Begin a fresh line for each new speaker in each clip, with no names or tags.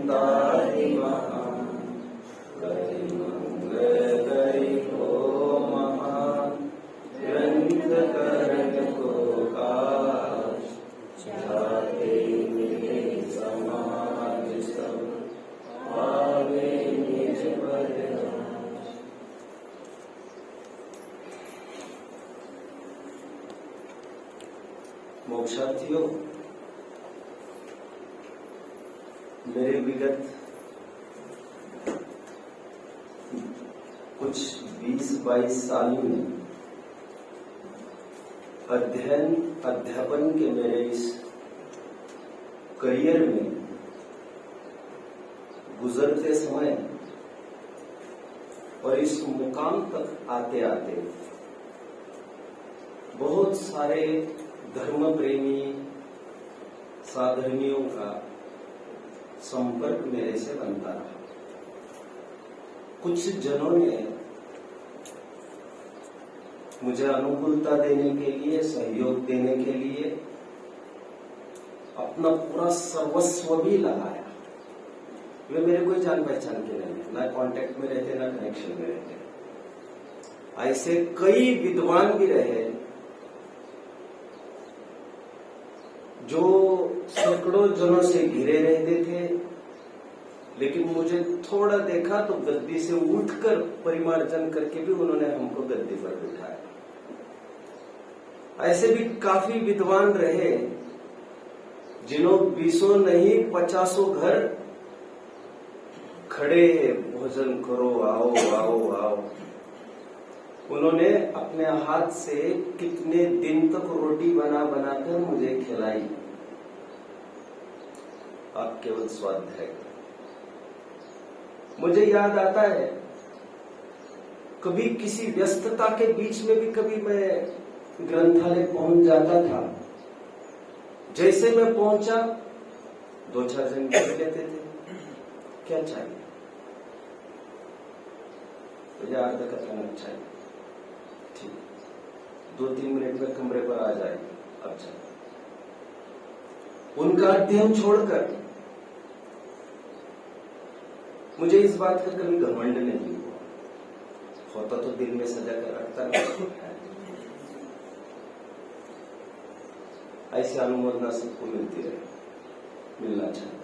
ताहि महान, करि मंगल करि हो महान, ग्रंथ करण को काज, जाते मिले समाज सब, पावे निज बरदाज। मोक्षार्थियों, मेरे विगत कुछ 20-22 साल में अध्यापन के मेरे इस करियर में गुजरते समय और इस मुकाम तक आते आते बहुत सारे धर्म प्रेमी साधर्मियों का संपर्क मेरे से बनता रहा। कुछ जनों ने मुझे अनुकूलता देने के लिए, सहयोग देने के लिए अपना पूरा सर्वस्व भी लगाया। वे मेरे कोई जान पहचान के नहीं, ना कांटेक्ट में रहते, ना कनेक्शन में रहते। ऐसे कई विद्वान भी रहे जो सैकड़ों जनों से घिरे रहते थे, लेकिन मुझे थोड़ा देखा तो गद्दी से उठकर परिमार्जन करके भी उन्होंने हमको गद्दी पर बिठाया। ऐसे भी काफी विद्वान रहे जिन्हों 20 नहीं 50 घर खड़े, भोजन करो, आओ आओ आओ। उन्होंने अपने हाथ से कितने दिन तक रोटी बना बनाकर मुझे खिलाई। आप केवल स्वाध्याय करें। मुझे याद आता है कभी किसी व्यस्तता के बीच में भी कभी मैं ग्रंथालय पहुंच जाता था। जैसे मैं पहुंचा 2-4 जन बैठ लेते थे, क्या चाहिए? मुझे अर्ध कथन चाहिए। ठीक, 2-3 मिनट में कमरे पर आ जाएगी। अच्छा, उनका अध्ययन छोड़कर मुझे इस बात का कभी घमंड नहीं हुआ। होता तो दिल में सजा कर रखता नहीं। ऐसी अनुमोदना सबको मिलती रहे, मिलना चाहिए।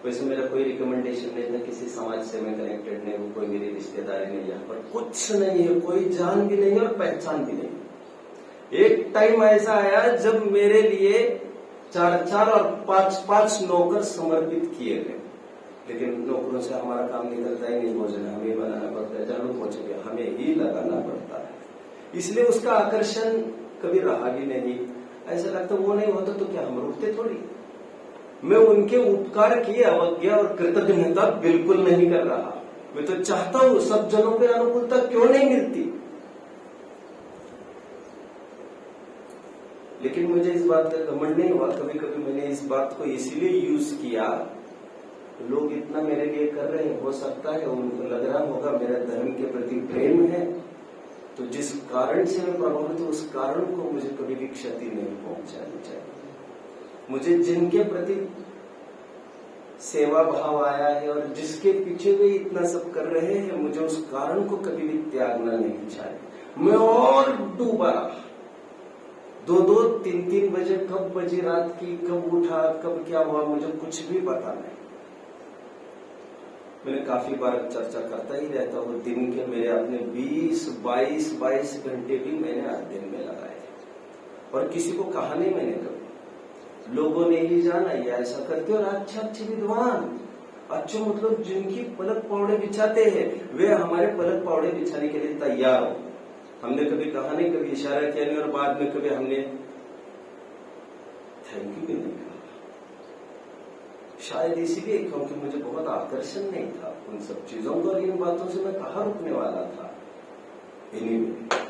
वैसे मेरा कोई रिकमेंडेशन नहीं था, किसी समाज से मैं कनेक्टेड नहीं हूँ, कोई मेरी रिश्तेदारी नहीं, यहाँ पर कुछ नहीं है, कोई जान भी नहीं और पहचान भी नहीं। एक टाइम ऐसा आया जब मेरे लिए 4-4 और 5-5 नौकर समर्पित किए गए, लेकिन नौकरों से हमारा काम निकलता ही नहीं। भोजन हमें बनाना पड़ता है, झाड़ू पोछे भी हमें ही लगाना पड़ता है, इसलिए उसका आकर्षण कभी रहा भी नहीं। ऐसा लगता वो नहीं होता तो क्या हम रुकते थोड़ी। मैं उनके उपकार की अवज्ञा और कृतज्ञता बिल्कुल नहीं कर रहा। मैं तो चाहता हूं सब जनों पे अनुकूलता क्यों नहीं मिलती, लेकिन मुझे इस बात का घमंड नहीं हुआ। कभी कभी मैंने इस बात को इसीलिए यूज किया, लोग इतना मेरे लिए कर रहे हैं, हो सकता है उनको लग रहा होगा मेरा धर्म के प्रति प्रेम है, तो जिस कारण से मैं प्रभावित हूं उस कारण को मुझे कभी भी क्षति नहीं पहुंचानी चाहिए। मुझे जिनके प्रति सेवा भाव आया है और जिसके पीछे वे इतना सब कर रहे हैं, मुझे उस कारण को कभी भी त्यागना नहीं चाहिए। मैं और डूबा 2-2, 3-3 बजे कब बजी रात की, कब उठा, कब क्या हुआ, मुझे कुछ भी पता नहीं। मैंने काफी बार चर्चा करता ही रहता हूँ, दिन के मेरे अपने 20-22 घंटे भी मैंने अध्ययन में लगाए और किसी को कहा नहीं मैंने कभी। लोगों ने ही जाना ये ऐसा करते, और अच्छे विद्वान, अच्छे मतलब जिनकी पलक पौड़े बिछाते हैं, वे हमारे पलक पौड़े बिछाने के लिए तैयार हो। हमने कभी कहा नहीं, कभी इशारा किया नहीं, और बाद में कभी हमने थैंक यू भी नहीं कहा। शायद इसीलिए क्योंकि मुझे बहुत आकर्षण नहीं था उन सब चीजों को, और इन बातों से मैं कहाँ रुकने वाला था। anyway,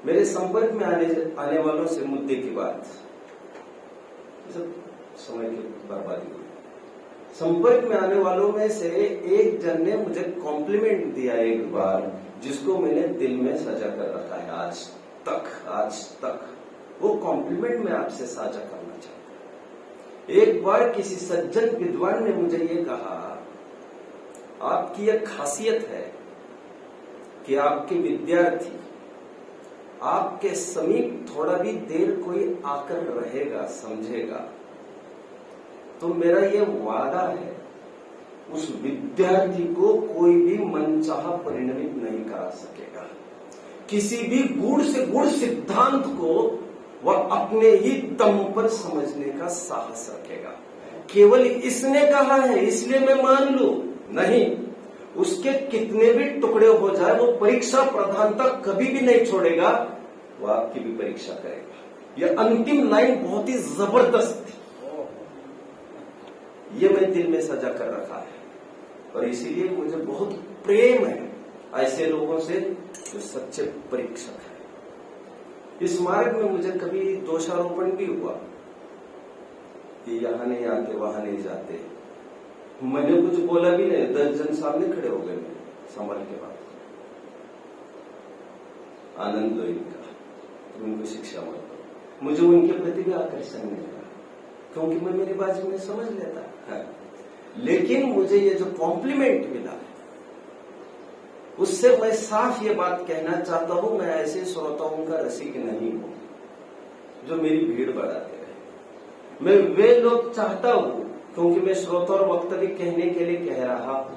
मेरे संपर्क में आने वालों से मुद्दे की बात, सब समय की बर्बादी हुई। संपर्क में आने वालों में से एक जन ने मुझे कॉम्प्लीमेंट दिया एक बार, जिसको मैंने दिल में सजा कर रखा है आज तक। वो कॉम्प्लीमेंट मैं आपसे साझा करना चाहता हूं। एक बार किसी सज्जन विद्वान ने मुझे ये कहा, आपकी यह खासियत है कि आपके विद्यार्थी आपके समीप थोड़ा भी देर कोई आकर रहेगा, समझेगा, तो मेरा ये वादा है उस विद्यार्थी को कोई भी मनचाहा परिणमित नहीं करा सकेगा। किसी भी गूढ़ से गूढ़ सिद्धांत को वह अपने ही दम पर समझने का साहस रखेगा। केवल इसने कहा है इसलिए मैं मान लूं, नहीं, उसके कितने भी टुकड़े हो जाए वो परीक्षा प्रधानता कभी भी नहीं छोड़ेगा, वो आपकी भी परीक्षा करेगा। यह अंतिम लाइन बहुत ही जबरदस्त थी, ये मैं दिल में सजा कर रखा है और इसीलिए मुझे बहुत प्रेम है ऐसे लोगों से जो सच्चे परीक्षक है। इस मार्ग में मुझे कभी दोषारोपण भी हुआ कि यहां नहीं आते वहां नहीं जाते। मैंने कुछ बोला भी नहीं, 10 जन सामने खड़े हो गए मेरे संभाल के बाद, आनंद लो इनका, तुम इनको शिक्षा मत दो। मुझे उनके प्रति भी आकर्षण नहीं रहा क्योंकि मैं मेरी बाजी में समझ लेता है। लेकिन मुझे ये जो कॉम्प्लीमेंट मिला उससे मैं साफ ये बात कहना चाहता हूं, मैं ऐसे श्रोताओं का रसिक नहीं हूं जो मेरी भीड़ बढ़ाते रहे। मैं वे लोग चाहता हूं क्योंकि मैं श्रोता और वक्तव्य कहने के लिए कह रहा हूं।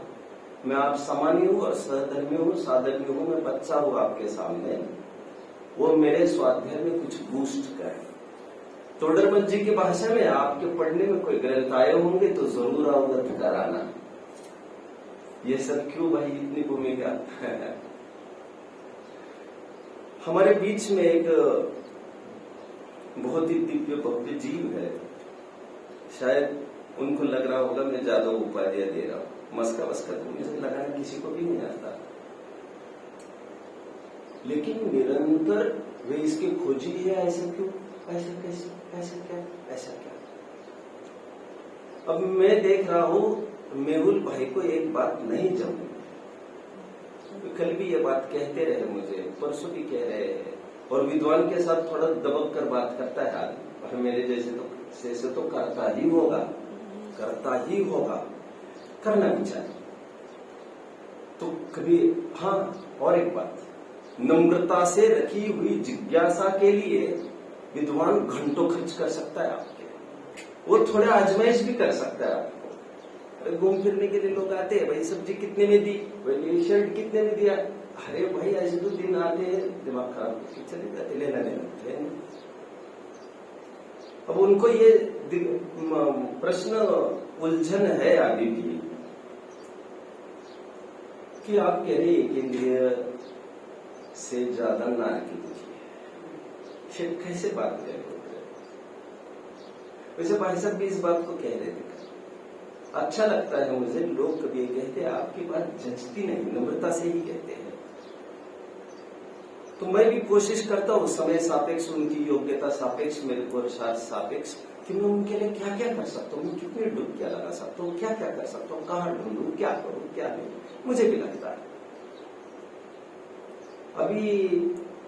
मैं आप सामान्य हूं और सहधर्मी हूं, साधर्मी हूं, मैं बच्चा हूं आपके सामने, वो मेरे स्वाध्याय में कुछ बूस्ट करे। तोडरमल जी की भाषा में आपके पढ़ने में कोई ग्रंथ आए होंगे तो जरूर अवगत कराना। ये सब क्यों भाई, इतनी भूमिका। हमारे बीच में एक बहुत ही दिव्य भव्य जीव है, शायद उनको लग रहा होगा मैं ज्यादा उपाधियां दे रहा हूं। मस्का वस्का तो मुझे लगाना किसी को भी नहीं आता, लेकिन निरंतर वे इसके खोजी है। ऐसा क्यों, ऐसा कैसे, ऐसा क्या, ऐसा क्या। अब मैं देख रहा हूं मेहुल भाई को एक बात नहीं जमी। कल भी ये बात कहते रहे मुझे, परसों भी कह रहे हैं, और विद्वान के साथ थोड़ा दबक कर बात करता है आदमी, और मेरे जैसे तो करता ही होगा, करता ही होगा, करना भी चाहिए। तो कभी हाँ, और एक बात, नम्रता से रखी हुई जिज्ञासा के लिए विद्वान घंटों खर्च कर सकता है आपके, वो थोड़े आजमाइश भी कर सकता है आपको। घूम फिरने के लिए लोग आते हैं, भाई सब्जी कितने में दी, भाई शर्ट कितने में दिया। अरे भाई ऐसे तो दिन आते हैं दिमाग खराब करके चले जाते, लेना। अब उनको ये प्रश्न उलझन है अभी भी कि आप कह रहे हैं कि इंद्रिय से ज्यादा नारकी दुखी है, कैसे बात कर रहे हो। वैसे भाई साहब भी इस बात को कह रहे थे। अच्छा लगता है मुझे, लोग कभी कहते हैं आपकी बात जचती नहीं, नम्रता से ही कहते हैं। तो मैं भी कोशिश करता हूँ समय सापेक्ष, उनकी योग्यता सापेक्ष, मेरे पुरुषार्थ सापेक्ष, कि मैं उनके लिए क्या क्या कर सकता हूँ, मैं कितनी डुबकियां लगा सकता हूँ, क्या क्या कर सकता हूँ, कहाँ ढूंढूं, क्या करूँ, क्या नहीं, मुझे भी लगता है। अभी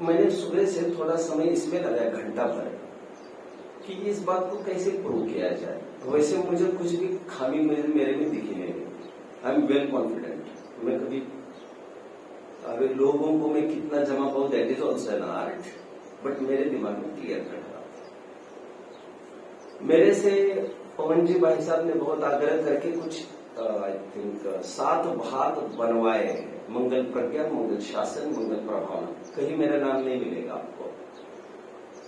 मैंने सुबह से थोड़ा समय इसमें लगाया, घंटा भर, कि इस बात को कैसे प्रूव किया जाए। वैसे मुझे कुछ भी खामी मेरे में दिखी नहीं, आई एम वेल कॉन्फिडेंट। मैं कभी अगर लोगों को मैं कितना जमा पाऊं, that is also an art, but मेरे दिमाग में क्लियर कर रहा। मेरे से पवन जी भाई साहब ने बहुत आग्रह करके कुछ आई थिंक 7 भाग बनवाए, मंगल प्रज्ञा, मंगल शासन, मंगल प्रभावना। कहीं मेरा नाम नहीं मिलेगा आपको,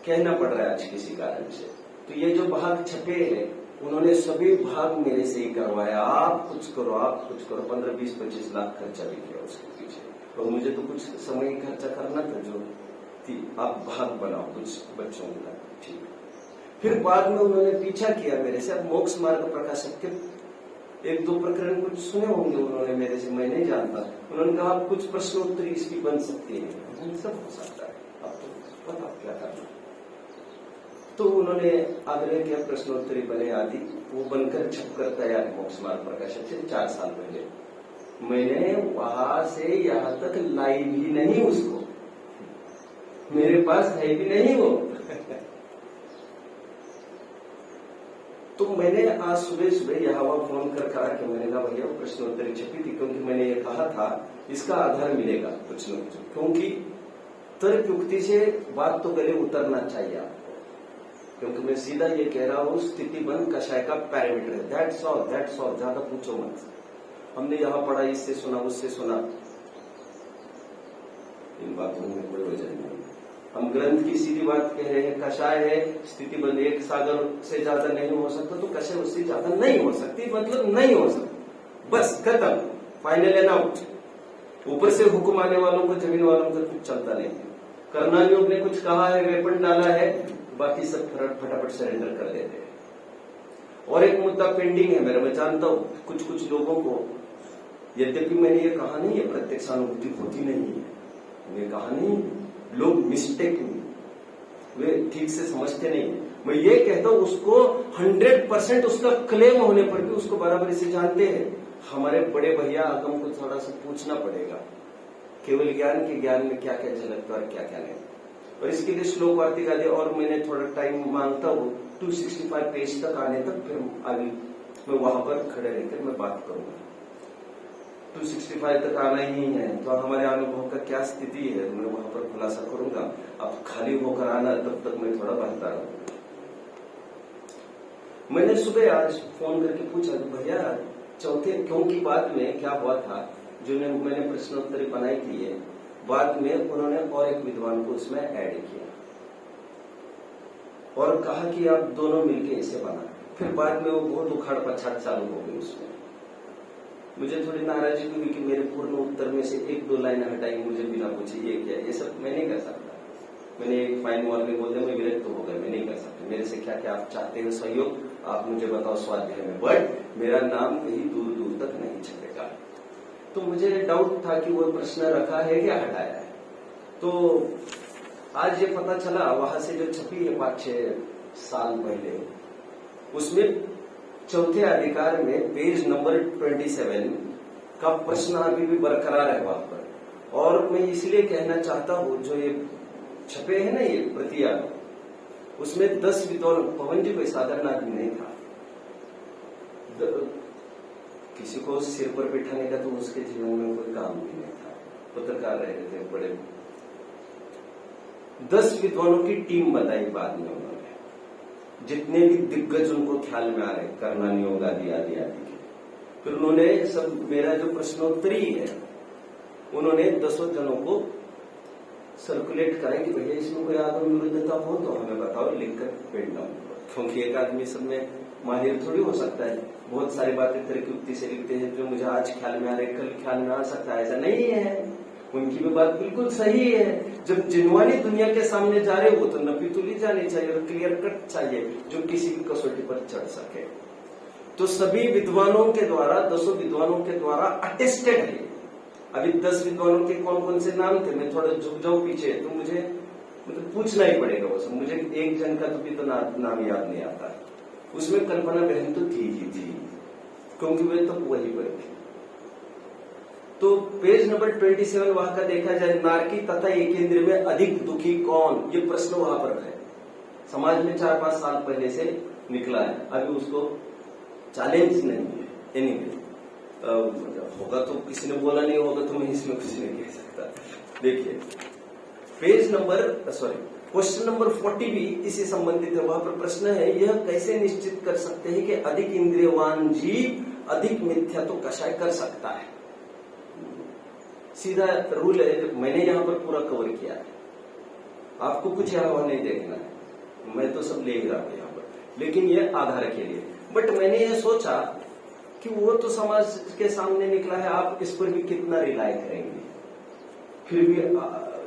कहना पड़ रहा है आज किसी कारण से। तो ये जो भाग छपे हैं उन्होंने सभी भाग मेरे से ही करवाया, आप कुछ करो, आप कुछ करो। 15, 20, 25 लाख खर्चा भी किया उसके पीछे, और मुझे तो कुछ समय ही खर्चा करना था जो थी, आप भाग बनाओ कुछ बच्चों का, ठीक। फिर बाद में उन्होंने पीछा किया मेरे से। अब मोक्ष मार्ग प्रकाशक के 1-2 प्रकरण कुछ सुने होंगे उन्होंने मेरे से, मैं नहीं जानता। उन्होंने कहा आप कुछ प्रश्नोत्तरी इसकी बन सकती है, सब हो सकता है, अब तो बताओ क्या करना। तो उन्होंने आग्रह किया, प्रश्नोत्तरी बने आदि, वो बनकर छपकर तैयार मोक्ष मार्ग प्रकाशक से 4 साल पहले। मैंने वहां से यहां तक लाई भी नहीं उसको, मेरे पास है भी नहीं वो। तो तो मैंने आज सुबह सुबह यहाँ वहाँ फोन कर कहा कि मैंने कहा भैया प्रश्नोत्तरी छपी थी, क्योंकि मैंने ये कहा था इसका आधार मिलेगा कुछ न कुछ, क्योंकि तर्क युक्ति से बात तो गले उतरना चाहिए आपको। क्योंकि मैं सीधा ये कह रहा हूँ स्थितिबंध कषाय का पैरामीटर है, दैट्स ऑल, ज्यादा पूछो मत। हमने यहाँ पढ़ा, इससे सुना, उससे सुना, इन बातों में कोई वजह नहीं। हम ग्रंथ की सीधी बात कह रहे हैं, कषाय है स्थितिबंध, एक सागर से ज्यादा नहीं हो सकता तो कषाय उससे ज्यादा नहीं हो सकती, मतलब नहीं हो सकती, बस खत्म, फाइनल एंड आउट। ऊपर से हुक्म आने वालों को, जमीन वालों को कुछ चलता नहीं है। कर्णानियोग ने कुछ कहा है, वेपन डाला है, बाकी सब फटाफट सरेंडर कर देते हैं। और एक मुद्दा पेंडिंग है मेरा, मैं जानता हूं कुछ लोगों को, यद्यपि मैंने ये कहा नहीं है प्रत्यक्षानुभूति होती नहीं है, मैंने कहा नहीं, लोग मिस्टेक, वे ठीक से समझते नहीं। मैं ये कहता हूं उसको 100% उसका क्लेम होने पर भी उसको बराबरी से जानते हैं। हमारे बड़े भैया आगम को थोड़ा सा पूछना पड़ेगा, केवल ज्ञान के ज्ञान में क्या क्या झलकता और क्या क्या नहीं। और इसके लिए श्लोक वार्तिक आदि और मैंने थोड़ा टाइम मांगता हूँ 265 पेज तक आने तक, फिर आगे मैं वहां पर खड़े रहकर मैं बात करूंगा। 265 तक आना ही है तो हमारे अनुभव का क्या स्थिति है मैं वहां पर खुलासा करूंगा। अब खाली होकर आना, तब तक मैं थोड़ा बहता रहूंगा। मैंने सुबह आज फोन करके पूछा कि भैया चौथे क्योंकि बाद में क्या हुआ था, जो मैंने प्रश्नोत्तरी बनाई थी है, बाद में उन्होंने और एक विद्वान को उसमें ऐड किया और कहा कि आप दोनों मिलके इसे बना। फिर बाद में वो बहुत उखाड़ पछाड़ चालू हो गई उसमें। मुझे थोड़ी नाराजगी हुई कि मेरे पूर्ण उत्तर में से 1-2 लाइन हटाई मुझे बिना पूछे, ये क्या, ये सब मैं नहीं कर सकता। मैंने एक फाइन वॉल में बोल दिया, मैं विरक्त हो गया, मैं नहीं कर सकता। मेरे से क्या क्या आप चाहते हैं सहयोग, आप मुझे बताओ स्वाध्याय में, बट मेरा नाम कहीं दूर दूर तक नहीं छपेगा। तो मुझे डाउट था कि वो प्रश्न रखा है या हटाया है। तो आज ये पता चला, वहां से जो छपी है 5-6 साल पहले, उसमें चौथे अधिकार में पेज नंबर 27 का प्रश्न अभी भी बरकरार है वहां पर। और मैं इसलिए कहना चाहता हूं, जो ये छपे हैं ना ये प्रतियां, उसमें 10 विद्वान, पवन जी कोई साधारण आदमी नहीं था। किसी को सिर पर बिठाने का तो उसके जीवन में कोई काम भी नहीं था, पत्रकार रहे थे बड़े। 10 विद्वानों की टीम बनाई बाद में उन्होंने, जितने भी दिग्गज उनको ख्याल में आ रहे, कर्णानियोग आदि आदि आदि के। फिर उन्होंने सब, मेरा जो प्रश्नोत्तरी है उन्होंने 10 जनों को सर्कुलेट कराए कि भैया इसमें कोई आगम विरुद्धता हो तो हमें बताओ, लिखकर पेड़ डाउन करो। क्योंकि एक आदमी सब में माहिर थोड़ी हो सकता है, बहुत सारी बातें तर्क युक्ति से लिखते हैं, जो मुझे आज ख्याल में आ रहे कल ख्याल में आ सकता है, ऐसा नहीं है। उनकी भी बात बिल्कुल सही है। जब जिनवानी दुनिया के सामने जा रहे हो तो नपी तुली जानी चाहिए और क्लियर कट चाहिए, जो किसी भी कसौटी पर चढ़ सके। तो सभी विद्वानों के द्वारा, 10 विद्वानों के द्वारा अटेस्टेड है। अभी 10 विद्वानों के कौन कौन से नाम थे, मैं थोड़ा झुक जाऊं पीछे, तो मुझे मतलब पूछना ही पड़ेगा वो सब। मुझे एक जन का तो भी तो नाम याद नहीं आता। उसमें कल्पना बहन तो थी ही थी, क्योंकि वे तो वही पर थी। तो पेज नंबर 27 वहां का देखा जाए, नारकी तथा एकेंद्र में अधिक दुखी कौन, ये प्रश्न वहां पर है। समाज में 4-5 साल पहले से निकला है, अभी उसको चैलेंज नहीं है। एनीवे होगा तो किसी ने बोला, नहीं होगा तो मैं इसमें कुछ नहीं कह सकता। देखिए पेज नंबर क्वेश्चन नंबर 40 भी इसी संबंधित है। वहां पर प्रश्न है, यह कैसे निश्चित कर सकते हैं कि अधिक इंद्रियवान जीव अधिक मिथ्या तो कषाय कर सकता है। सीधा रूल है, मैंने यहाँ पर पूरा कवर किया है, आपको कुछ यहाँ वहां नहीं देखना है, मैं तो सब ले ही रहा हूं यहाँ पर, लेकिन ये आधार के लिए। बट मैंने ये सोचा कि वो तो समाज के सामने निकला है, आप इस पर भी कितना रिलाय करेंगे। फिर भी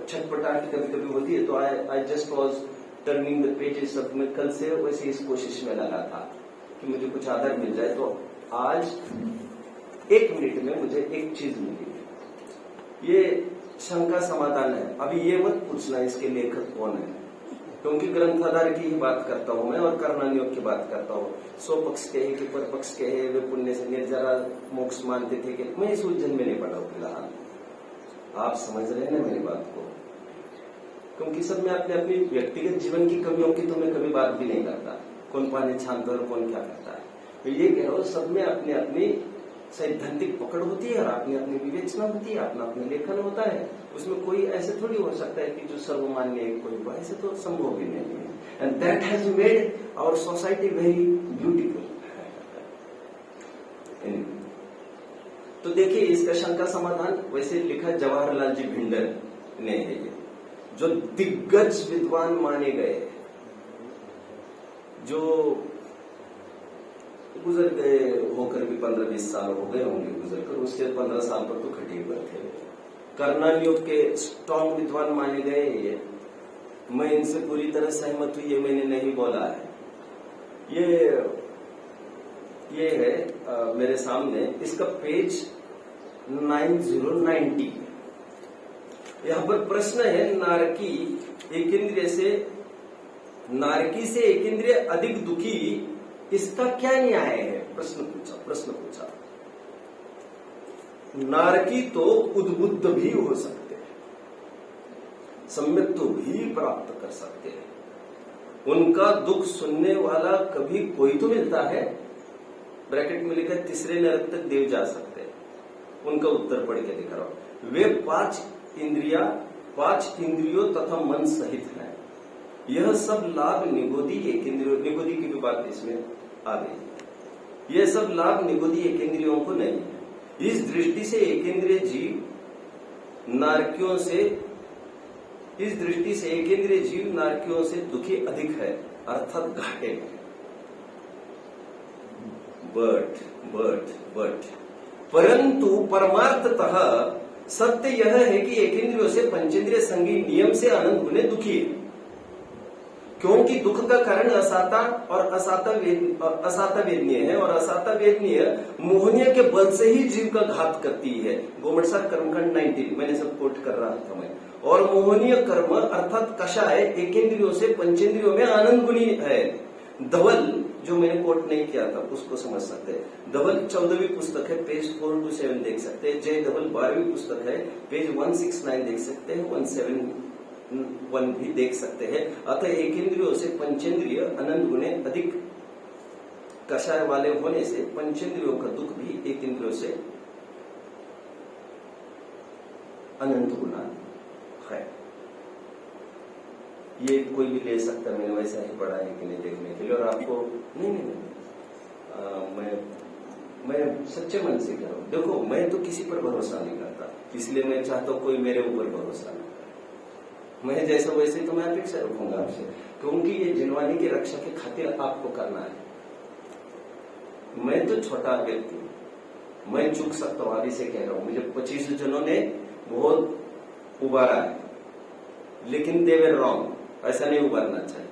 छटपटाहट कभी कभी होती है, तो I just was turning the pages. सब मैं कल से वैसे इस कोशिश में लगा था कि मुझे कुछ आधार मिल जाए। तो आज 1 मिनट में मुझे एक चीज मिली, ये शंका समाधान है। अभी ये मत पूछना इसके लेखक कौन है, क्योंकि ग्रंथाधार की ही बात करता हूं मैं और कर्णानियोग की बात करता हूं। स्वपक्ष के है कि परपक्ष के है, वे पुण्य से निर्जरा मोक्ष मानते थे कि, मैं इस उलझन में नहीं पड़ा फिलहाल। आप समझ रहे हैं ना मेरी बात को, क्योंकि सब में अपने अपनी व्यक्तिगत जीवन की कमियों की तो मैं कभी बात भी नहीं करता। कौन पानी छानता है और कौन क्या करता है। तो ये कह रहा हूं, सब में अपनी अपनी सैद्धांतिक पकड़ होती है और अपनी अपनी विवेचना होती है, अपना अपना लेखन होता है। उसमें कोई ऐसे थोड़ी हो सकता है कि जो सर्वमान्य है कोई हुआ, ऐसे तो संभव भी नहीं है। And that has made our society very beautiful. तो देखिए, इसका शंका समाधान वैसे लिखा जवाहरलाल जी भिंडर ने है, ये जो दिग्गज विद्वान माने गए, जो गुजर गए होकर भी 15-20 साल हो गए होंगे गुजर कर, उससे 15 साल पर तो खटीक पर थे। कर्नल युग के स्ट्रॉन्ग विद्वान माने गए ये। मैं इनसे पूरी तरह सहमत हूं, ये मैंने नहीं बोला है। ये है मेरे सामने, इसका पेज 9090। यहां पर प्रश्न है, नारकी से एकेंद्रिय अधिक दुखी, इसका क्या न्याय है? प्रश्न पूछा। नारकी तो उद्बुद्ध भी हो सकते हैं, सम्यक तो भी प्राप्त कर सकते हैं, उनका दुख सुनने वाला कभी कोई तो मिलता है। ब्रैकेट में लिखा है तीसरे नरक तक देव जा सकते हैं। उनका उत्तर पढ़ के दिखा रहा हूं। वे 5 इंद्रियों तथा मन सहित है। यह सब लाभ निगोदी की भी बात इसमें आ गई। यह सब लाभ निगोदी एकेंद्रियों को नहीं है। इस दृष्टि से एकेंद्रीय जीव नारकियों से दुखी अधिक है, अर्थात घाटे में। बट परंतु परमार्थतः सत्य यह है कि एकेंद्रियों से पंचेंद्रिय संगी नियम से अनंत गुने दुखी है, क्योंकि दुख का कारण असाता और असाता वेदनीय है, और असाता वेदनीय मोहनीय के बल से ही जीव का घात करती है। गोमटसार कर्मकांड 19 मैंने सब कोट कर रहा था मैं। और मोहनीय कर्म अर्थात कषाय एकेंद्रियों से पंचेंद्रियों में आनंद गुणी है। धवल, जो मैंने कोट नहीं किया था, उसको समझ सकते हैं। धवल 14वीं पुस्तक है, पेज 427 देख सकते हैं। जय धवल 12वीं पुस्तक है, पेज 169 देख सकते हैं, 171 भी देख सकते हैं। अतः एकेंद्रियों से पंचेंद्रिय अनंत गुणे अधिक कषाय वाले होने से पंचेंद्रियों का दुख भी एकेंद्रियों से अनंत गुना है। ये कोई भी ले सकता है, मैंने वैसा ही पढ़ा है कि नहीं देखने के लिए। और आपको नहीं मैं सच्चे मन से कह रहा हूं। देखो, मैं तो किसी पर भरोसा नहीं करता, इसलिए मैं चाहता हूं कोई मेरे ऊपर भरोसा नहीं करे। मैं जैसा वैसे तो मैं अपेक्षा रखूंगा आपसे, क्योंकि ये जिनवानी की रक्षा की खातिर आपको करना है। मैं तो छोटा व्यक्ति हूं, मैं चूक सकता हूं, अभी से कह रहा हूं। मुझे 25 जनों ने बहुत उबारा है, लेकिन दे वर रॉन्ग, ऐसा नहीं उबारना चाहिए।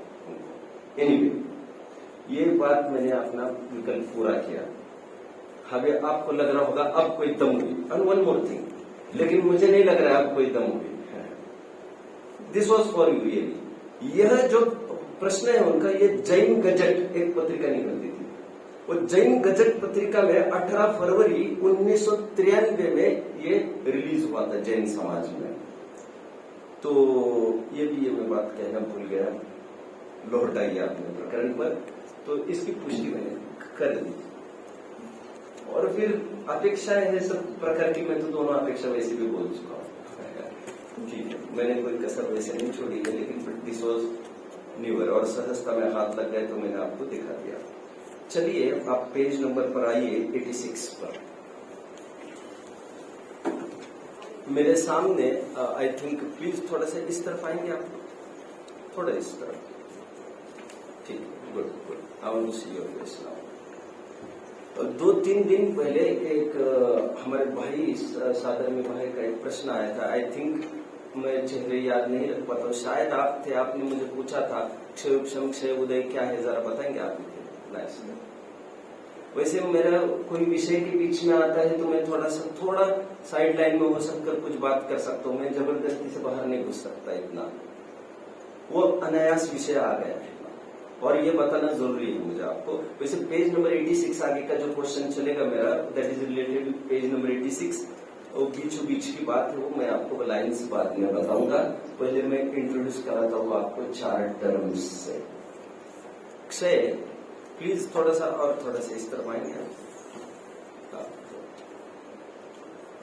एनीवे, ये बात मैंने अपना विकल्प पूरा किया। हमें आपको लग रहा होगा अब कोई दम हुई, एंड वन मोर थिंग, लेकिन मुझे नहीं लग रहा है अब कोई दम हुई। This was for you. यह जो प्रश्न है उनका, ये जैन गजट एक पत्रिका निकलती थी, वो जैन गजट पत्रिका में 18 फरवरी 1993 में ये रिलीज हुआ था जैन समाज में। तो ये मैं बात कहना भूल गया, लौटाइए आपने प्रकरण पर, तो इसकी पुष्टि मैंने कर दी। और फिर अपेक्षाएं है सब प्रकार की, मैं तो दोनों अपेक्षा वैसे भी बोल चुका हूँ। ठीक है, मैंने कोई कसर वैसे नहीं छोड़ी है, लेकिन दिस वॉज न्यूअर, और सहजता में हाथ लग गए तो मैंने आपको दिखा दिया। चलिए, आप पेज नंबर पर आइए, 86 पर। मेरे सामने आई थिंक, प्लीज थोड़ा सा इस तरफ आएंगे आप, थोड़ा इस तरफ। ठीक है, good. I want to see your face now. 2-3 दिन पहले एक हमारे भाई सादर में भाई का एक प्रश्न आया था। आई थिंक मैं चेहरे याद नहीं रख पाता हूँ, शायद आप थे। आपने मुझे पूछा था क्षय उदय क्या है, जरा बताएंगे आप? वैसे मेरा कोई विषय के बीच में आता है तो मैं थोड़ा साइड लाइन में हो सककर कुछ बात कर सकता हूँ। मैं जबरदस्ती से बाहर नहीं घुस सकता, इतना वो अनायास विषय आ गया है, और ये बताना जरूरी है मुझे आपको। वैसे पेज नंबर 86 आगे का जो क्वेश्चन चलेगा मेरा, that is related page number 86। वो बीचों बीच की बात है, वो मैं आपको लाइन्स बाद में बताऊंगा। पहले मैं इंट्रोड्यूस कराता हूँ आपको 4 टर्म्स से। क्षय, प्लीज थोड़ा सा इस तरफ आएंगे आप।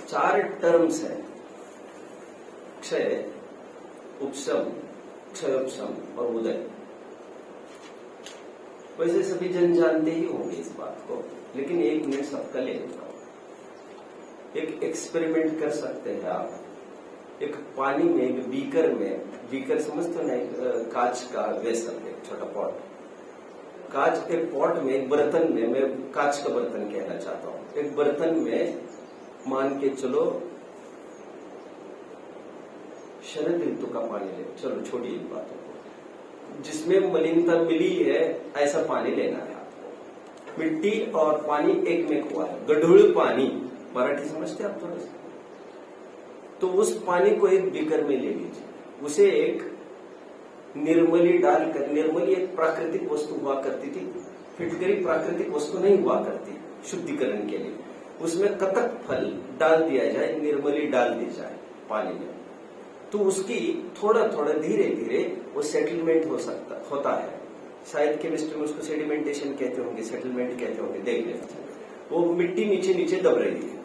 4 टर्म्स है, क्षय, उपशम, क्षयोपशम और उदय। वैसे सभी जन जानते ही होंगे इस बात को, लेकिन 1 मिनट सबका ले लेता हूं। एक एक्सपेरिमेंट कर सकते हैं आप। एक पानी में, एक बीकर समझते हो ना, एक कांच का वेसल, एक छोटा पॉट, कांच के पॉट में, एक बर्तन में, मैं कांच का बर्तन कहना चाहता हूं, एक बर्तन में मान के चलो शरद ऋतु का पानी ले, चलो छोड़िए इन बातों को, जिसमें मलिनता मिली है ऐसा पानी लेना है आपको। मिट्टी और पानी एक में हुआ है, गढूल पानी, मराठी समझते आप थोड़ा सा? तो उस पानी को एक बीकर में ले लीजिए, उसे एक निर्मली डालकर, निर्मली एक प्राकृतिक वस्तु हुआ करती थी, फिटकरी प्राकृतिक वस्तु नहीं हुआ करती शुद्धिकरण के लिए, उसमें कतक फल डाल दिया जाए, निर्मली डाल दी जाए पानी में, तो उसकी थोड़ा थोड़ा धीरे धीरे वो सेटलमेंट होता है। शायद केमिस्ट्री में उसको सेडिमेंटेशन कहते होंगे, सेटलमेंट कहते होंगे, देख लेना। वो मिट्टी नीचे नीचे दब रही है।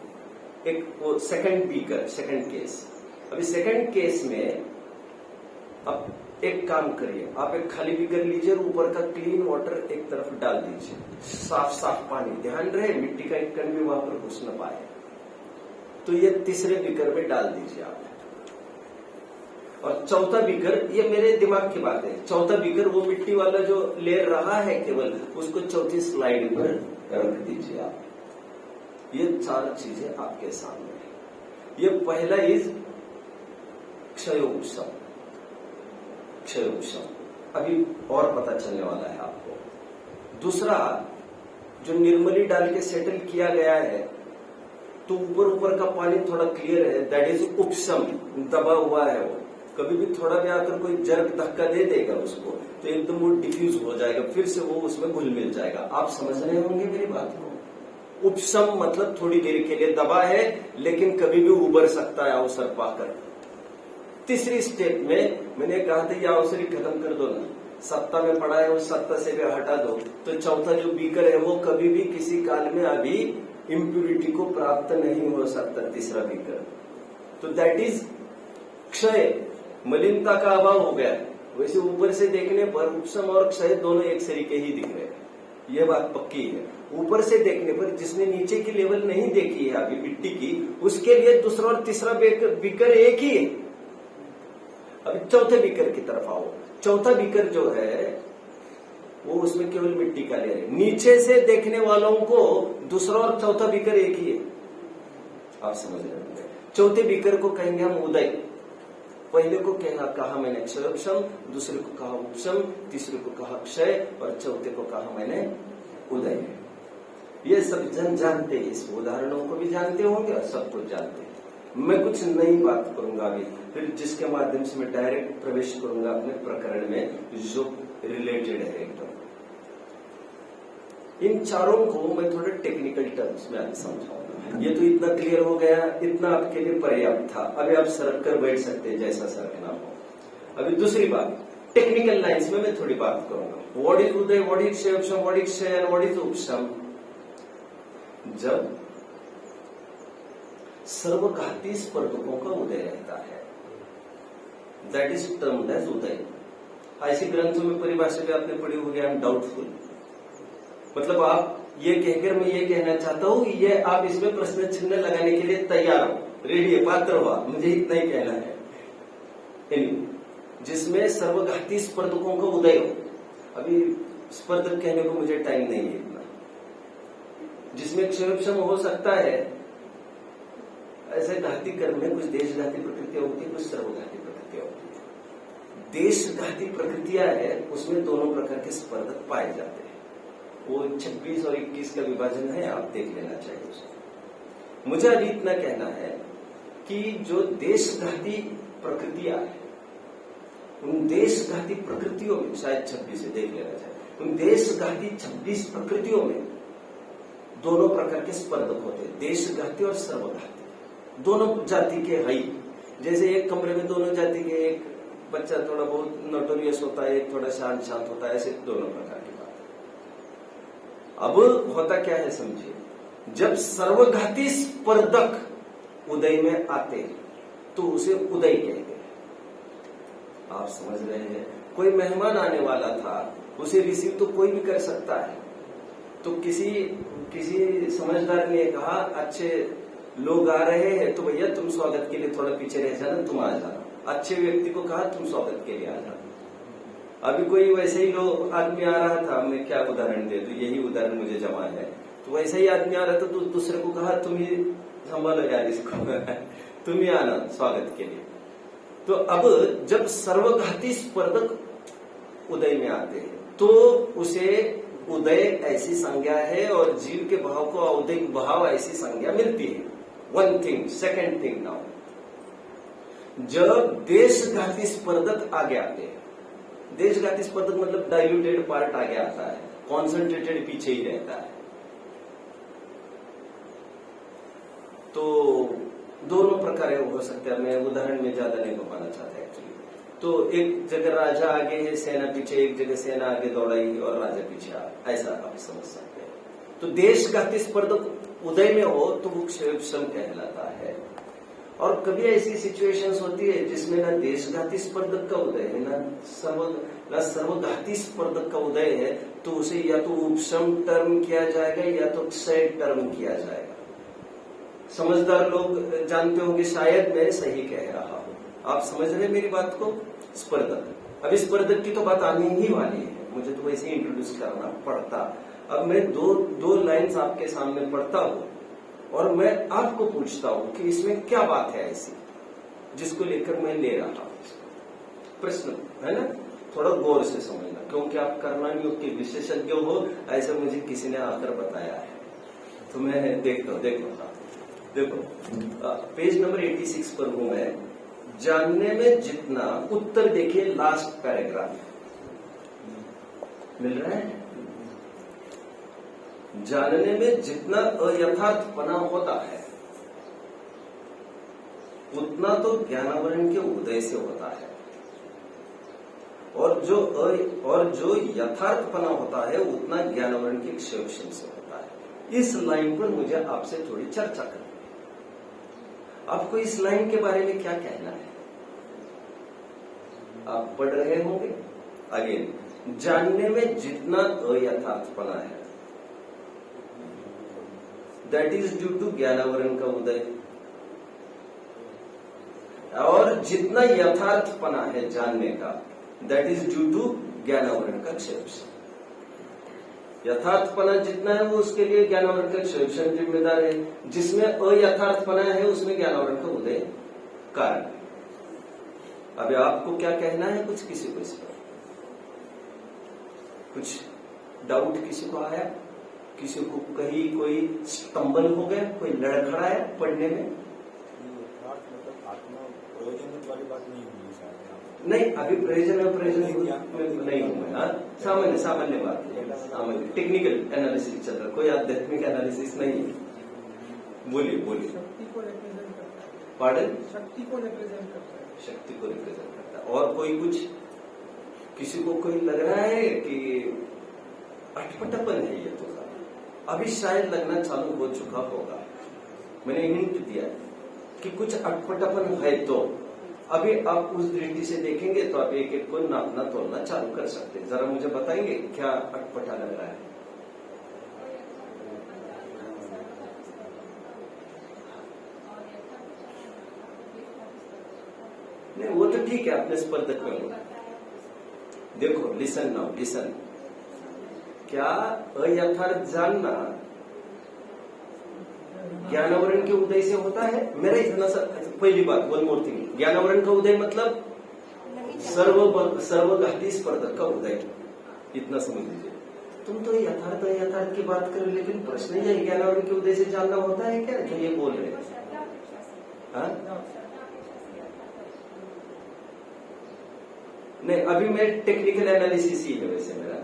एक वो सेकंड केस। अभी सेकंड केस में अब एक काम करिए, आप एक खाली बीकर लीजिए और ऊपर का क्लीन वाटर एक तरफ डाल दीजिए, साफ पानी, ध्यान रहे मिट्टी का एक कण भी वहां पर घुस न पाए। तो ये तीसरे बीकर में डाल दीजिए आप, और चौथा बीकर, ये मेरे दिमाग की बात है, चौथा बीकर वो मिट्टी वाला जो लेयर रहा है केवल, उसको चौथी स्लाइड पर रख दीजिए आप। ये 4 चीजें आपके सामने है। ये पहला इज क्षयोपशम, अभी और पता चलने वाला है आपको। दूसरा, जो निर्मली डाल के सेटल किया गया है, तो ऊपर का पानी थोड़ा क्लियर है, दैट इज उपशम, दबा हुआ है वो, कभी भी थोड़ा भी आकर कोई जर्क धक्का दे देगा उसको, तो एकदम वो डिफ्यूज हो जाएगा, फिर से वो उसमें घुल मिल जाएगा। आप समझ रहे होंगे मेरी बात को? उपशम मतलब थोड़ी देर के लिए दबा है, लेकिन कभी भी उबर सकता है अवसर पाकर। तीसरी स्टेप में मैंने कहा था, यह अवसर ही खत्म कर दो ना, सत्ता में पड़ा है उस सत्ता से भी हटा दो, तो चौथा जो बीकर है वो कभी भी किसी काल में अभी इम्प्यूरिटी को प्राप्त नहीं हो सकता, तीसरा बीकर। तो दैट इज क्षय, मलिनता का अभाव हो गया। वैसे ऊपर से देखने पर उपशम और क्षय दोनों एक तरीके ही दिख रहे हैं, यह बात पक्की है। ऊपर से देखने पर जिसने नीचे की लेवल नहीं देखी है अभी मिट्टी की, उसके लिए दूसरा और तीसरा बीकर एक ही है। अभी चौथे बीकर की तरफ आओ। चौथा बीकर जो है वो उसमें केवल मिट्टी का लेयर है। नीचे से देखने वालों को दूसरा और चौथा बीकर एक ही है, आप समझ रहे होंगे। चौथे बीकर को कहेंगे हम उदय। पहले को कहा मैंने क्षयोपशम, दूसरे को कहा उपशम, तीसरे को कहा क्षय, और चौथे को कहा मैंने उदय। ये सब जन जानते हैं, इस उदाहरणों को भी जानते होंगे और सब कुछ जानते हैं। मैं कुछ नई बात करूंगा अभी, फिर जिसके माध्यम से मैं डायरेक्ट प्रवेश करूंगा अपने प्रकरण में जो रिलेटेड है एकदम। इन चारों को मैं थोड़े टेक्निकल टर्म्स में समझाऊंगा। ये तो इतना क्लियर हो गया, इतना आपके लिए पर्याप्त था। अभी आप सरक कर बैठ सकते हैं, जैसा सरकना हो। अभी दूसरी बात, टेक्निकल लाइन्स में मैं थोड़ी बात करूंगा। व्हाट इज उदय, व्हाट इज क्षयोपशम, व्हाट इज क्षय एंड व्हाट इज उपशम। जब सर्वघाती स्पर्धकों का उदय रहता है, दैट इज टर्म्ड एज उदय। ऐसे ग्रंथों में परिभाषा भी आपने पढ़ी होगी, आई एम डाउटफुल। मतलब आप ये कहकर मैं ये कहना चाहता हूं, ये आप इसमें प्रश्न चिन्ह लगाने के लिए तैयार हो, रेडी है, पात्र हो, मुझे इतना ही कहना है। जिसमें सर्वघाती स्पर्धकों का उदय हो। अभी स्पर्धक कहने को मुझे टाइम नहीं है इतना। जिसमें क्षयोपशम हो सकता है, ऐसे घाती कर्म में कुछ देशघाती प्रकृतियां होती है, कुछ सर्वघाती प्रकृतियां होती है। देशघाती प्रकृतियां है, उसमें दोनों प्रकार के स्पर्धक पाए जाते हैं। वो 26 और 21 का विभाजन है, आप देख लेना चाहिए उसको। मुझे अभी इतना कहना है कि जो देशघाती प्रकृतियां है, उन देशघाती प्रकृतियों में, शायद 26 से देख लेना चाहिए, उन देशघाती 26 प्रकृतियों में दोनों प्रकार के स्पर्धक होते हैं, देशघाती और सर्वघाती। दोनों जाति के है। जैसे एक कमरे में दोनों जाति के, एक बच्चा थोड़ा बहुत नोटोरियस होता है, एक थोड़ा शांत होता है, ऐसे दोनों प्रकार की बात। अब होता क्या है समझिए, जब सर्वघाती स्पर्धक उदय में आते तो उसे उदय कहते हैं। आप समझ रहे हैं? कोई मेहमान आने वाला था, उसे रिसीव तो कोई भी कर सकता है। तो किसी समझदार ने कहा अच्छे लोग आ रहे हैं तो भैया तुम स्वागत के लिए थोड़ा पीछे रह जाना, तुम आ जाना। अच्छे व्यक्ति को कहा तुम स्वागत के लिए आ जाना। अभी कोई वैसे ही लोग आदमी आ रहा था, मैं क्या उदाहरण दे दूं, यही उदाहरण मुझे जमा है। तो वैसे ही आदमी आ रहा था तो दूसरे को कहा तुम ही संभालो यार इसको तुम ही आना स्वागत के लिए। तो अब जब सर्वघाती स्पर्धक उदय में आते हैं तो उसे उदय ऐसी संज्ञा है और जीव के भाव को औदिक भाव ऐसी संज्ञा मिलती है। One thing, second thing now, जब देशघाती स्पर्धक आगे आते हैं, देशघाती स्पर्धक मतलब डाइल्यूटेड पार्ट आगे आता है, कॉन्सेंट्रेटेड पीछे ही रहता है। तो दोनों प्रकार हो सकते हैं, मैं उदाहरण में ज्यादा नहीं बताना चाहता एक्चुअली। तो एक जगह राजा आगे है, सेना पीछे, एक जगह सेना आगे दौड़ाई और राजा पीछे आ, ऐसा आप समझ सकते हैं। तो देशघाती स्पर्धक उदय में हो तो वो क्षयक्षम कहलाता है। और कभी ऐसी सिचुएशंस होती है जिसमें ना देशघाती स्पर्धक का उदय है ना सर्वघाती स्पर्धक का उदय है, तो उसे या तो उपशम टर्म किया जाएगा या तो क्षय टर्म किया जाएगा। समझदार लोग जानते होंगे, शायद मैं सही कह रहा हूं। आप समझ रहे मेरी बात को? स्पर्धक, अब स्पर्धक की तो बात आने ही वाली है, मुझे तो वैसे ही इंट्रोड्यूस करना पड़ता। अब मैं दो लाइंस आपके सामने पढ़ता हूं और मैं आपको पूछता हूं कि इसमें क्या बात है ऐसी जिसको लेकर मैं ले रहा हूं। प्रश्न है ना, थोड़ा गौर से समझना, क्योंकि आप कर्मयोग के विशेषज्ञ हो ऐसा मुझे किसी ने आकर बताया है। तो मैं देखता हूं, देखो पेज नंबर 86 पर हूं मैं। जानने में जितना, उत्तर देखिए लास्ट पैराग्राफ मिल रहा है। जानने में जितना अयथार्थपना होता है उतना तो ज्ञानावरण के उदय से होता है, और जो यथार्थपना होता है उतना ज्ञानावरण के क्षयक्षम से होता है। इस लाइन पर मुझे आपसे थोड़ी चर्चा करनी है। आपको इस लाइन के बारे में क्या कहना है? आप पढ़ रहे होंगे अगेन, जानने में जितना अयथार्थपना है दैट इज ड्यू टू ज्ञानावरण का उदय, और जितना यथार्थपना है जानने का दैट इज ड्यू टू ज्ञानावरण का क्षयक्षम। यथार्थपना जितना है वो उसके लिए ज्ञानावरण का क्षयक्षम जिम्मेदार है, जिसमें अयथार्थपना है उसमें ज्ञानावरण का उदय कारण। अभी आपको क्या कहना है? कुछ किसी को इस पर कुछ डाउट किसी को आया? किसी को कहीं कोई स्टंबल हो गया, कोई लड़खड़ाया पढ़ने में?
आत्मा प्रयोजन वाली बात नहीं होगी शायद।
नहीं, अभी प्रयोजन नहीं हुआ। सामान्य बात है, सामान्य टेक्निकल एनालिसिस चल रहा, कोई आध्यात्मिक एनालिसिस नहीं है। बोलिए।
शक्ति को रिप्रेजेंट करता है।
पार्डन?
शक्ति को रिप्रेजेंट करता है।
शक्ति को रिप्रेजेंट करता है। और कोई कुछ, किसी को कोई लग रहा है कि अटपटापन है ये तो अभी शायद लगना चालू हो चुका होगा। मैंने हिंट दिया कि कुछ अटपटापन है, तो अभी आप उस दृष्टि से देखेंगे तो आप एक एक को नापना तोलना चालू कर सकते हैं। जरा मुझे बताएंगे क्या अटपटा लग रहा है? नहीं, वो तो ठीक है, अपने स्पर्धक में देखो। Listen now, listen. क्या अयथार्थ जानना ज्ञानावरण के उदय से होता है? मेरा इतना सा, पहली बात, वन मोर थिंग, ज्ञानावरण का उदय मतलब सर्वघाती स्पर्धक का उदय, इतना समझ लीजिए। तुम तो यथार्थ की बात कर, लेकिन प्रश्न यह ज्ञानावरण के उदय से जानना होता है क्या, जो ये बोल रहे हैं? नहीं, अभी मैं टेक्निकल एनालिसिस ही है वैसे मेरा।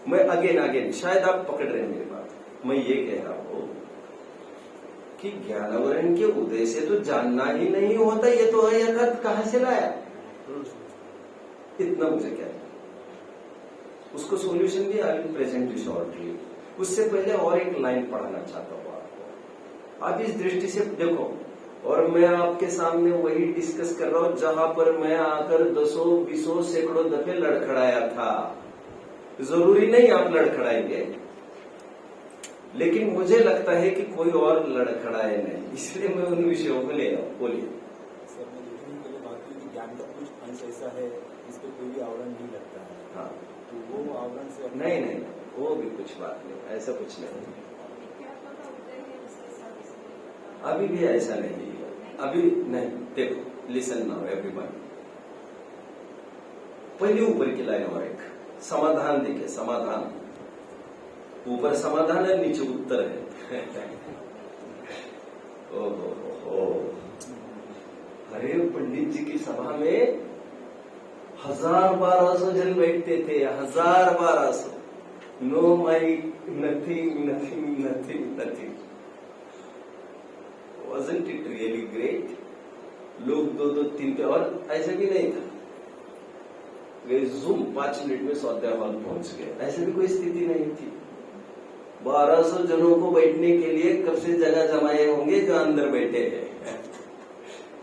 मैं अगेन शायद आप पकड़ रहे हैं मेरी बात। मैं ये कह रहा हूं कि ज्ञानावरण के उदय से तो जानना ही नहीं होता, ये तो अयथार्थ कहां से लाया? इतना मुझे क्या है, उसको सॉल्यूशन भी I will present you shortly. उससे पहले और एक लाइन पढ़ाना चाहता हूँ आपको। आप इस दृष्टि से देखो, और मैं आपके सामने वही डिस्कस कर रहा हूं जहां पर मैं आकर दसों बीसों सैकड़ों दफे लड़खड़ाया था। जरूरी नहीं आप लड़खड़ाएंगे, लेकिन मुझे लगता है कि कोई और लड़खड़ाए नहीं, इसलिए मैं उन विषयों को ले रहा हूं। बोलिए
सर, मैं देखने के लिए बात की कि ज्ञान का कुछ अंश ऐसा है जिस पे कोई भी आवरण नहीं लगता है।
हाँ,
तो वो आवरण से
नहीं, वो भी कुछ बात नहीं, ऐसा कुछ नहीं, अभी भी ऐसा नहीं है, अभी नहीं। देखो, लिसन नाउ एवरीवन, पहले ऊपर की लाइन और एक समाधान देखिए, समाधान, ऊपर समाधान है, नीचे उत्तर है। ओहो, अरे पंडित जी की सभा में 1000-1200 जन बैठते थे, 1000-1200, no mic, nothing. Wasn't it really great? लोग 2-2, 3 पे, और ऐसे भी नहीं था वे जूम 5 मिनट में स्वाध्याय हॉल पहुंच गए, ऐसे भी कोई स्थिति नहीं थी। 1200 जनों को बैठने के लिए कब से जगह जमाए होंगे जो अंदर बैठे हैं।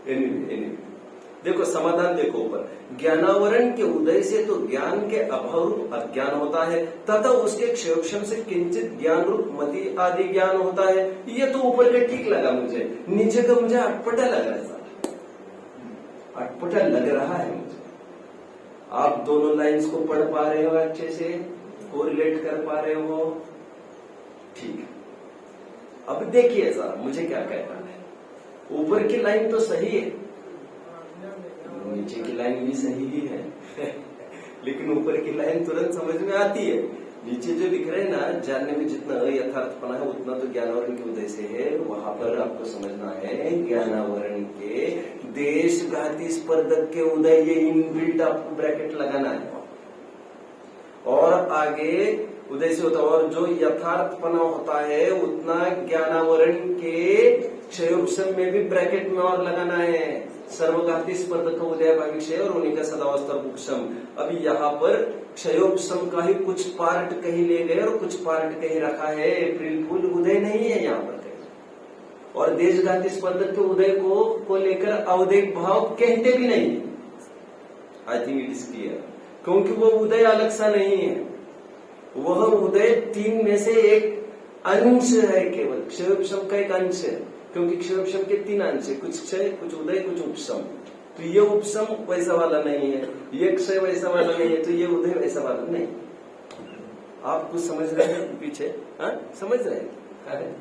anyway, देखो समाधान देखो ऊपर, ज्ञानावरण के उदय से तो ज्ञान के अभाव अज्ञान होता है, तथा उसके क्षयोक्षम से किंचित ज्ञान रूप मति आदि ज्ञान होता है। ये तो ऊपर का ठीक लगा मुझे, नीचे का मुझे अटपटा लग रहा है, अटपटा लग रहा है मुझे। आप दोनों लाइंस को पढ़ पा रहे हो, अच्छे से कोरिलेट कर पा रहे हो, ठीक है। अब देखिए जरा मुझे क्या कहना है, ऊपर की लाइन तो सही है, नीचे की लाइन भी सही ही है, लेकिन ऊपर की लाइन तुरंत समझ में आती है। नीचे जो लिख रहे हैं ना, जानने में जितना यथार्थपना है उतना तो ज्ञानावरण के उदय से है, वहां पर आपको समझना है ज्ञानावरण के देशघाती स्पर्धक के उदय, ये इनबिल्ट आपको ब्रैकेट लगाना है, और आगे उदय से होता है, और जो यथार्थपना होता है उतना ज्ञानावरण के क्षयोपशम में भी ब्रैकेट में और लगाना है। सर्वघाती स्पर्धक उदय भाविक्षय और उन्हीं का सदावस्था उपशम। अभी यहाँ पर क्षयोपशम का ही कुछ पार्ट कहीं ले गए और कुछ पार्ट कहीं रखा है, अप्रैल फूल उदय नहीं है यहाँ पर कहीं, और देशघाती स्पर्धक के उदय को लेकर अवधेक भाव कहते भी नहीं। I think it is clear, क्योंकि वो उदय अलग सा नहीं है, वह उदय 3 में से एक अंश है, केवल क्षयोपशम का एक अंश है, क्योंकि क्षयोपशम के 3 अंश है, कुछ क्षय, कुछ उदय, कुछ उपशम। तो ये उपशम वैसा वाला नहीं है, ये क्षय वैसा वाला नहीं है, तो ये उदय वैसा वाला नहीं। आप कुछ समझ रहे हैं पीछे? हाँ, समझ रहे हैं,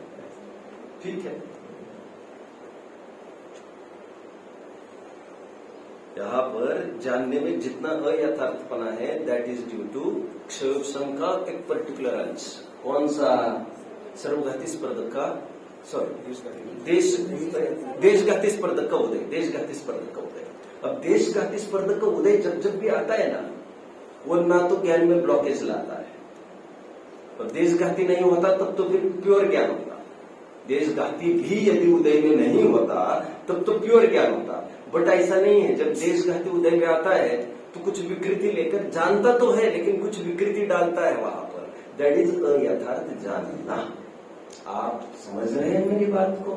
ठीक है। यहाँ पर जानने में जितना अयथार्थपना है, दैट इज ड्यू टू क्षयोपशम का एक पर्टिकुलर अंश। कौन सा? सर्वघाती स्पर्धक का, सॉरी देशघाती स्पर्धक का उदय, देशघाती स्पर्धक का उदय। अब देशघाती स्पर्धक का उदय जब भी आता है ना, वो ना तो ज्ञान में ब्लॉकेज लाता है, और देशघाती नहीं होता तब तो फिर प्योर ज्ञान होता। देशघाती भी यदि उदय में नहीं होता तब तो प्योर ज्ञान होता, बट ऐसा नहीं है। जब देशघाती उदय में आता है तो कुछ विकृति लेकर, जानता तो है लेकिन कुछ विकृति डालता है वहां पर, दैट इज अयथार्थ जानना। आप समझ रहे हैं मेरी बात को?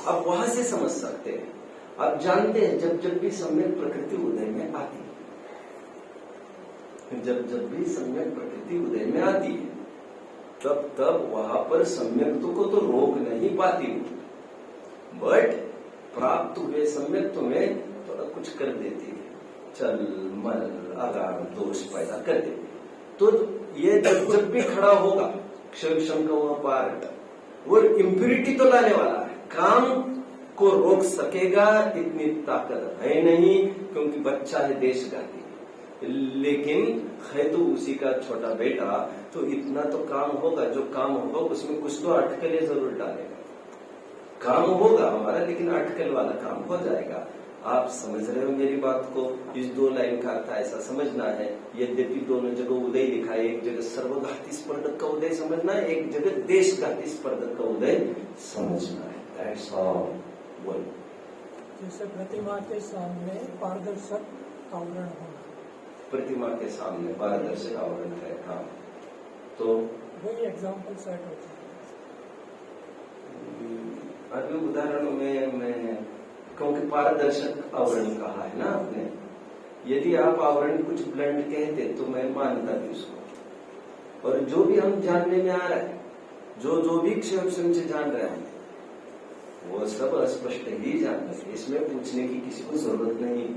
आप वहां से समझ सकते हैं। आप जानते हैं जब भी सम्यक प्रकृति उदय में आती है, जब भी सम्यक प्रकृति उदय में आती है, तब वहां पर सम्यक्त्व को तो रोक नहीं पाती, बट प्राप्त हुए सम्यक्त्व में थोड़ा कुछ कर देती है, चल मल आगाम दोष पैदा कर देती। तो ये जब भी खड़ा होगा क्षयोपशम का वह पार्ट, वो इम्प्यूरिटी तो लाने वाला है, काम को रोक सकेगा इतनी ताकत है नहीं, क्योंकि बच्चा है देशघाती, लेकिन है तो उसी का छोटा बेटा, तो इतना तो काम होगा। जो काम होगा उसमें कुछ तो अटकलें जरूर डालेगा। काम होगा हमारा, लेकिन अटकल वाला काम हो जाएगा। आप समझ रहे हो मेरी बात को? इस 2 लाइन का अर्थ ऐसा समझना है। यद्यपि दोनों जगह उदय लिखा है, एक जगह सर्वघाती स्पर्धक का उदय समझना है, एक जगह देशघाती स्पर्धक का उदय समझना है। That's all. बोल।
जैसे प्रतिमा के सामने पारदर्शक आवरण होना,
प्रतिमा के सामने पारदर्शक आवरण है, हाँ, तो
वही एग्जाम्पल सेट होता है।
अभी उदाहरणों में मैं क्योंकि पारदर्शक आवरण कहा है ना आपने, यदि आप आवरण कुछ ब्लंट कहते तो मैं मानता भी उसको। और जो भी हम जानने में आ रहा है, जो भी क्षण से जान रहे हैं, वो सब अस्पष्ट ही जान रहे हैं। इसमें पूछने की किसी को जरूरत नहीं।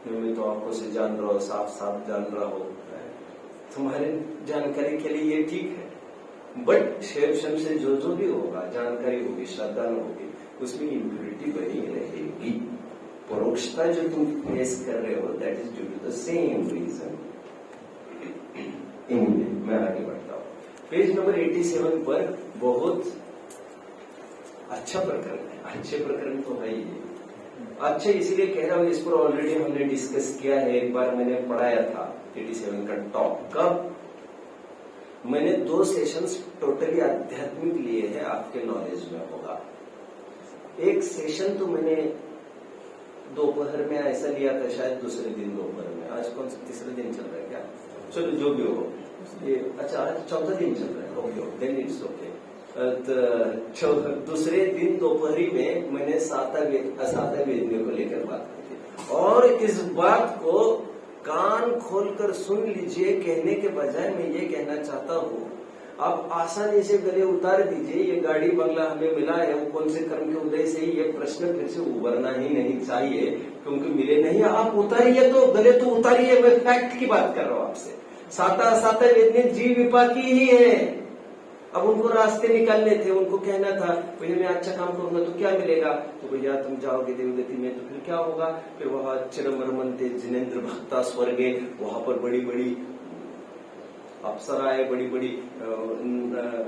मैं तो आंखों से जान रहा हूं, साफ साफ जान रहा हूं, तुम्हारे जानकारी के लिए ये ठीक है। बट शेषम से जो भी होगा, जानकारी होगी, श्रद्धा होगी, उसमें इम्प्योरिटी बनी रहेगी। परोक्षता जो तुम फेस कर रहे हो, that is due to the same reason. मैं आगे बढ़ता हूँ। पेज नंबर 87 पर बहुत अच्छा प्रकरण है। अच्छे प्रकरण तो है ही। अच्छे इसलिए कह रहा हूं, इस पर ऑलरेडी हमने डिस्कस किया है, एक बार मैंने पढ़ाया था 87 का टॉप। कब? मैंने 2 सेशंस टोटली आध्यात्मिक लिए हैं, आपके नॉलेज में होगा। एक सेशन तो मैंने दोपहर में ऐसा लिया था, शायद दूसरे दिन दोपहर में। आज कौन सा तीसरा दिन चल रहा है क्या? चलो जो भी हो ये, अच्छा आज चौथा दिन चल रहा है, ओके देन इट्स ओके। दूसरे दिन दोपहरी में मैंने साता वेदने को लेकर बात की थी। और इस बात को कान खोलकर सुन लीजिए, कहने के बजाय मैं ये कहना चाहता हूँ, आप आसानी से गले उतार दीजिए। ये गाड़ी बंगला हमें मिला है, वो कौन से कर्म के उदय से ये प्रश्न फिर से उभरना ही नहीं चाहिए, क्योंकि मिले नहीं। आप उतारिए तो गले तो उतारिए, मैं फैक्ट की बात कर रहा हूँ आपसे। साता वेदने जीव विपाकी ही है। अब उनको रास्ते निकालने थे, उनको कहना था भैया मैं अच्छा काम करूंगा तो क्या मिलेगा, तो भैया तुम जाओगे देवगति में तो फिर क्या होगा, फिर वहां चिरमरमनते जिनेन्द्र भक्ता स्वर्गे, वहां पर बड़ी बड़ी अप्सराएं बड़ी बड़ी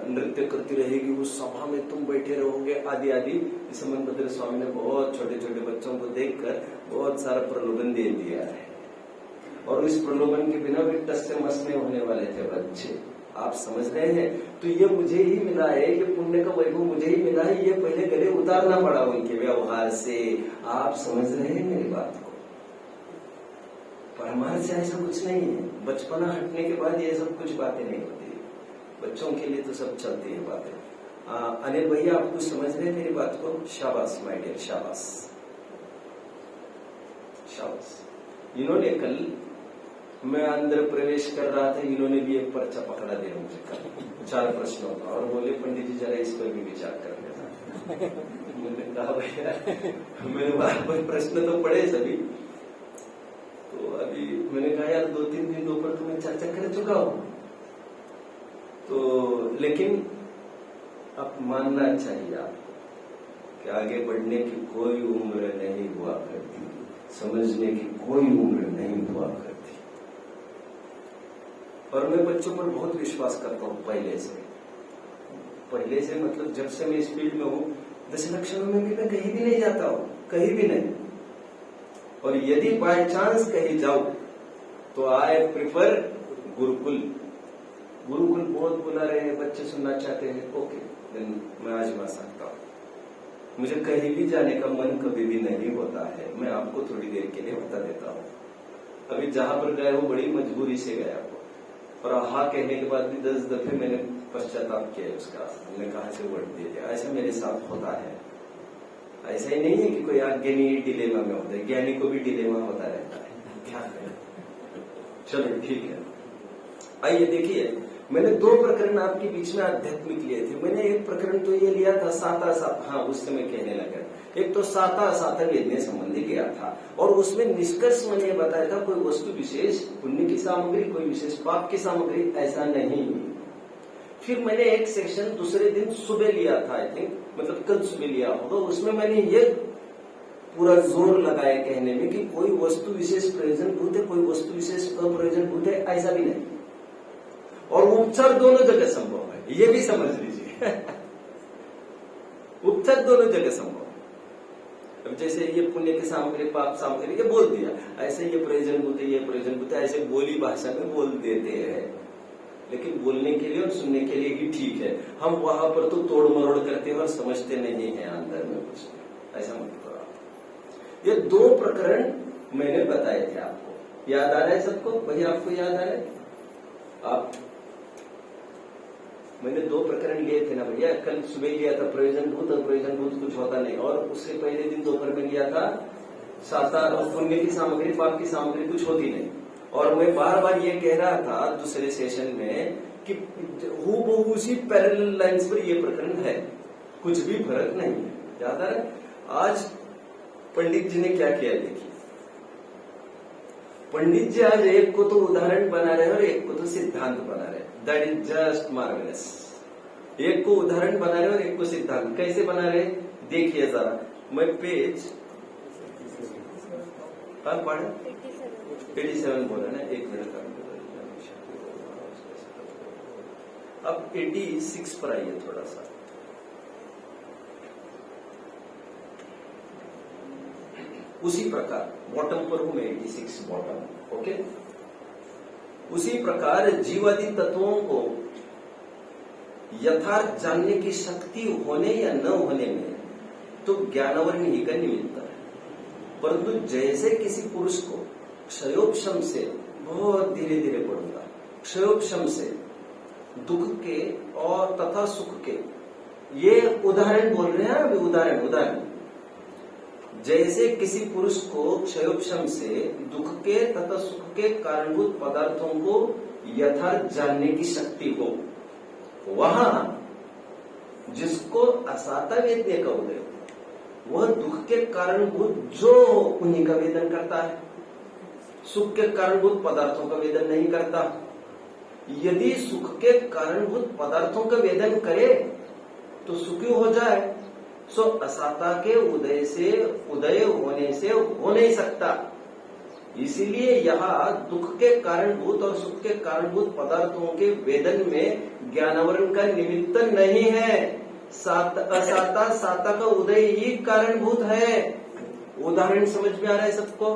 नृत्य करती रहेगी, उस सभा में तुम बैठे रहोगे आदि आदि। इस मंदर स्वामी ने बहुत छोटे छोटे बच्चों को देखकर बहुत सारा प्रलोभन दे दिया है, और इस प्रलोभन के बिना भी टस से मस में होने वाले थे बच्चे। आप समझ रहे हैं? तो ये मुझे ही मिला है, ये पुण्य का वैभव मुझे ही मिला है, ये पहले गले उतारना पड़ा उनके व्यवहार से। आप समझ रहे हैं मेरी बात को? परमार्थ से ऐसा कुछ नहीं है। बचपना हटने के बाद ये सब कुछ बातें नहीं होती, बच्चों के लिए तो सब चलती है बातें। अनिल भैया आप कुछ समझ रहे हैं मेरी बात को? शाबाश माय डियर, शाबाश शाबाश। इन्होंने कल, मैं अंदर प्रवेश कर रहा था, इन्होंने भी एक पर्चा पकड़ा दिया मुझे कल 4 प्रश्नों का, और बोले पंडित जी जरा इस पर भी विचार कर लेना। मैंने कहा भैया मेरे बार प्रश्न तो पढ़े सभी, तो अभी मैंने कहा यार 2-3 दिन दोपहर तो मैं चर्चा कर चुका हूं, तो लेकिन अब मानना चाहिए आपको कि आगे बढ़ने की कोई उम्र नहीं हुआ करती, समझने की कोई उम्र नहीं हुआ करती। और मैं बच्चों पर बहुत विश्वास करता हूँ पहले से मतलब जब से मैं इस फील्ड में हूँ, 10 लक्षणों में भी मैं कहीं भी नहीं जाता हूँ, कहीं भी नहीं। और यदि बाय चांस कहीं जाऊं तो आई प्रिफर गुरुकुल। गुरुकुल बहुत बुला रहे हैं, बच्चे सुनना चाहते हैं, ओके देन मैं आजमा सकता हूँ। मुझे कहीं भी जाने का मन कभी भी नहीं होता है, मैं आपको थोड़ी देर के लिए बता देता हूँ। अभी जहां पर गया वो बड़ी मजबूरी से गया वो, और हाँ कहने के बाद भी 10 दफे मैंने पश्चाताप किया उसका, हमने कहा से वर्ड दे दिया। ऐसा मेरे साथ होता है। ऐसा ही नहीं है कि कोई अज्ञानी डिलेमा में होता है, ज्ञानी को भी डिलेमा होता रहता है, क्या करें। चलो ठीक है, आइए देखिए, मैंने 2 प्रकरण आपके बीच में आध्यात्मिक लिए थे। मैंने एक प्रकरण तो ये लिया था साता, हाँ उस समय कहने लगा, एक तो साता वेदने संबंधी लिया था, और उसमें निष्कर्ष मैंने ये बताया था कोई वस्तु विशेष पुण्य की सामग्री, कोई विशेष पाप की सामग्री, ऐसा नहीं। फिर मैंने एक सेक्शन दूसरे दिन सुबह लिया था, आई थिंक मतलब कल सुबह लिया होगा, उसमें मैंने ये पूरा जोर लगाया कहने में कि कोई वस्तु विशेष प्रयोजनभूत है, कोई वस्तु विशेष अप्रयोजनभूत है, ऐसा भी नहीं। और उपचार दोनों जगह संभव है, ये भी समझ लीजिए। उपचार दोनों जगह संभव है। अब जैसे ये पुण्य की सामग्री, पाप सामग्री, ये बोल दिया, ऐसे ये प्रयोजनभूत है, ये प्रयोजनभूत है, ऐसे बोली भाषा में बोल देते हैं, लेकिन बोलने के लिए और सुनने के लिए ही ठीक है। हम वहां पर तो तोड़ मरोड़ करते हैं और समझते नहीं है अंदर में कुछ, ऐसा मत करो। ये 2 प्रकरण मैंने बताए थे आपको, याद आ रहा है सबको? वही आपको याद आ रहा है? आप मैंने 2 प्रकरण लिए थे ना भैया, कल सुबह लिया था प्रयोजन भूत और प्रयोजन भूत कुछ होता नहीं, और उससे पहले दिन दोपहर में लिया था साता पुण्य की सामग्री पाप की सामग्री कुछ होती नहीं। और मैं बार बार ये कह रहा था दूसरे सेशन में कि हूबहू उसी पैरेलल लाइंस पर ये प्रकरण है, कुछ भी फर्क नहीं है। ज्यादा आज पंडित जी ने क्या किया देखिए, पंडित जी आज एक को तो उदाहरण बना रहे हैं और एक को तो सिद्धांत बना रहे हैं। That is just marvellous. एक को उदाहरण बना रहे और एक को सिद्धांत। कैसे बना रहे देखिए जरा, मैं पेज पढ़े 87 बोला ना, 1 मिनट का। अब 86 पर आइए थोड़ा सा। उसी प्रकार बॉटम पर हूं मैं, 86 बॉटम, ओके। उसी प्रकार जीवादि तत्वों को यथार्थ जानने की शक्ति होने या न होने में तो ज्ञानवर्ण ही का निमित्त है। परंतु जैसे किसी पुरुष को क्षयोपशम से, बहुत धीरे धीरे पढ़ूंगा, क्षयोपशम से दुख के और तथा सुख के, ये उदाहरण बोल रहे हैं अभी, उदाहरण जैसे किसी पुरुष को क्षयोपशम से दुख के तथा सुख के कारणभूत पदार्थों को यथार्थ जानने की शक्ति हो, वहां जिसको असाता वेद्य का उदय, वह दुख के कारणभूत जो उन्हीं का वेदन करता है, सुख के कारणभूत पदार्थों का वेदन नहीं करता। यदि सुख के कारणभूत पदार्थों का वेदन करे तो सुखी हो जाए, सो असाता के उदय होने से हो नहीं सकता। इसीलिए यहाँ दुख के कारणभूत और सुख के कारणभूत पदार्थों के वेदन में ज्ञानवर्ण का निमित्त नहीं है। असाता साता का उदय ही कारणभूत है। उदाहरण समझ में आ रहा है सबको?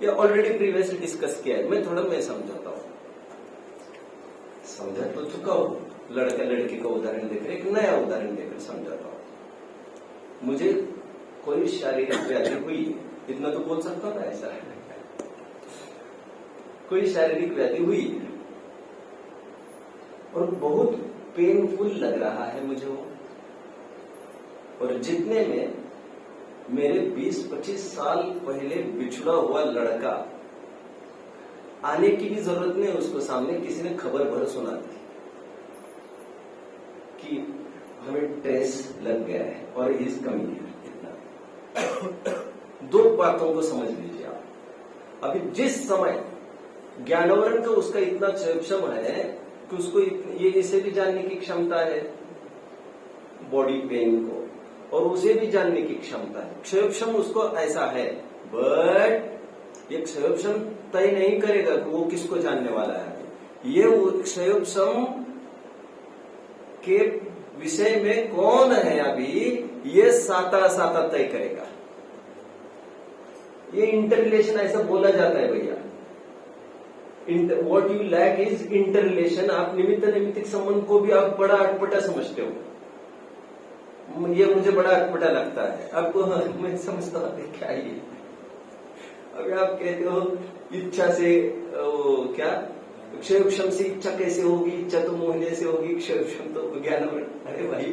ये ऑलरेडी प्रीवियसली डिस्कस किया है, मैं समझाता हूँ। समझा तो चुका हूँ, लड़का लड़की का उदाहरण देख रहे, एक नया उदाहरण देकर समझाता हूँ। मुझे कोई शारीरिक व्याधि हुई, इतना तो बोल सकता हूँ ना, ऐसा है, कोई शारीरिक व्याधि हुई और बहुत पेनफुल लग रहा है मुझे वो, और जितने में मेरे 20-25 साल पहले बिछड़ा हुआ लड़का, आने की भी जरूरत नहीं उसको, सामने किसी ने खबर भर सुना दी कि हमें ट्रेस लग गया है और इज कमिंग हियर, इतना। 2 बातों को समझ लीजिए आप। अभी जिस समय ज्ञानवर्ण का उसका इतना क्षयोपशम है कि उसको ये इसे भी जानने की क्षमता है, बॉडी पेन को, और उसे भी जानने की क्षमता है। क्षयोपशम उसको ऐसा है, बट ये क्षयोपशम तय नहीं करेगा कि वो किसको जानने वाला है। ये क्षयोपशम के विषय में कौन है अभी, ये साता तय करेगा। ये इंटररिलेशन ऐसा बोला जाता है भैया। What you lack is interrelation. आप निमित्त नैमित्तिक संबंध को भी आप बड़ा अटपटा समझते हो। ये मुझे बड़ा अटपटा लगता है, आपको मैं समझता हूँ क्या ये। अभी आप कहते हो इच्छा से क्या क्षयोपशम से इच्छा कैसे होगी, इच्छा तो मोहने से होगी, क्षयोपशम तो ज्ञानवर्ण। अरे भाई,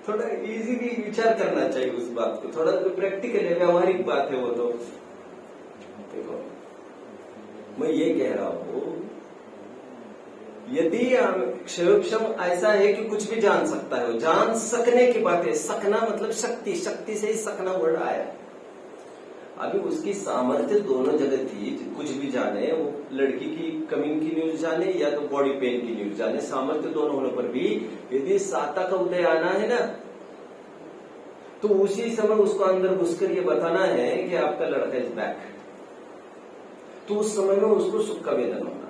थोड़ा इजीली विचार करना चाहिए उस बात को, थोड़ा तो प्रैक्टिकल है, व्यावहारिक बात है वो तो। देखो, मैं ये कह रहा हूं, यदि क्षयोपशम ऐसा है कि कुछ भी जान सकता है, जान सकने की बात है। सकना मतलब शक्ति, शक्ति से ही सकना वर्ड आया। अभी उसकी सामर्थ्य दोनों जगह थी, कुछ भी जाने, वो लड़की की कमिंग की न्यूज जाने या तो बॉडी पेन की न्यूज जाने, सामर्थ्य दोनों होने पर भी यदि साता का उदय आना है ना, तो उसी समय उसको अंदर घुसकर ये बताना है कि आपका लड़का इज बैक, तो उस समय में उसको सुख का वेदन होना है।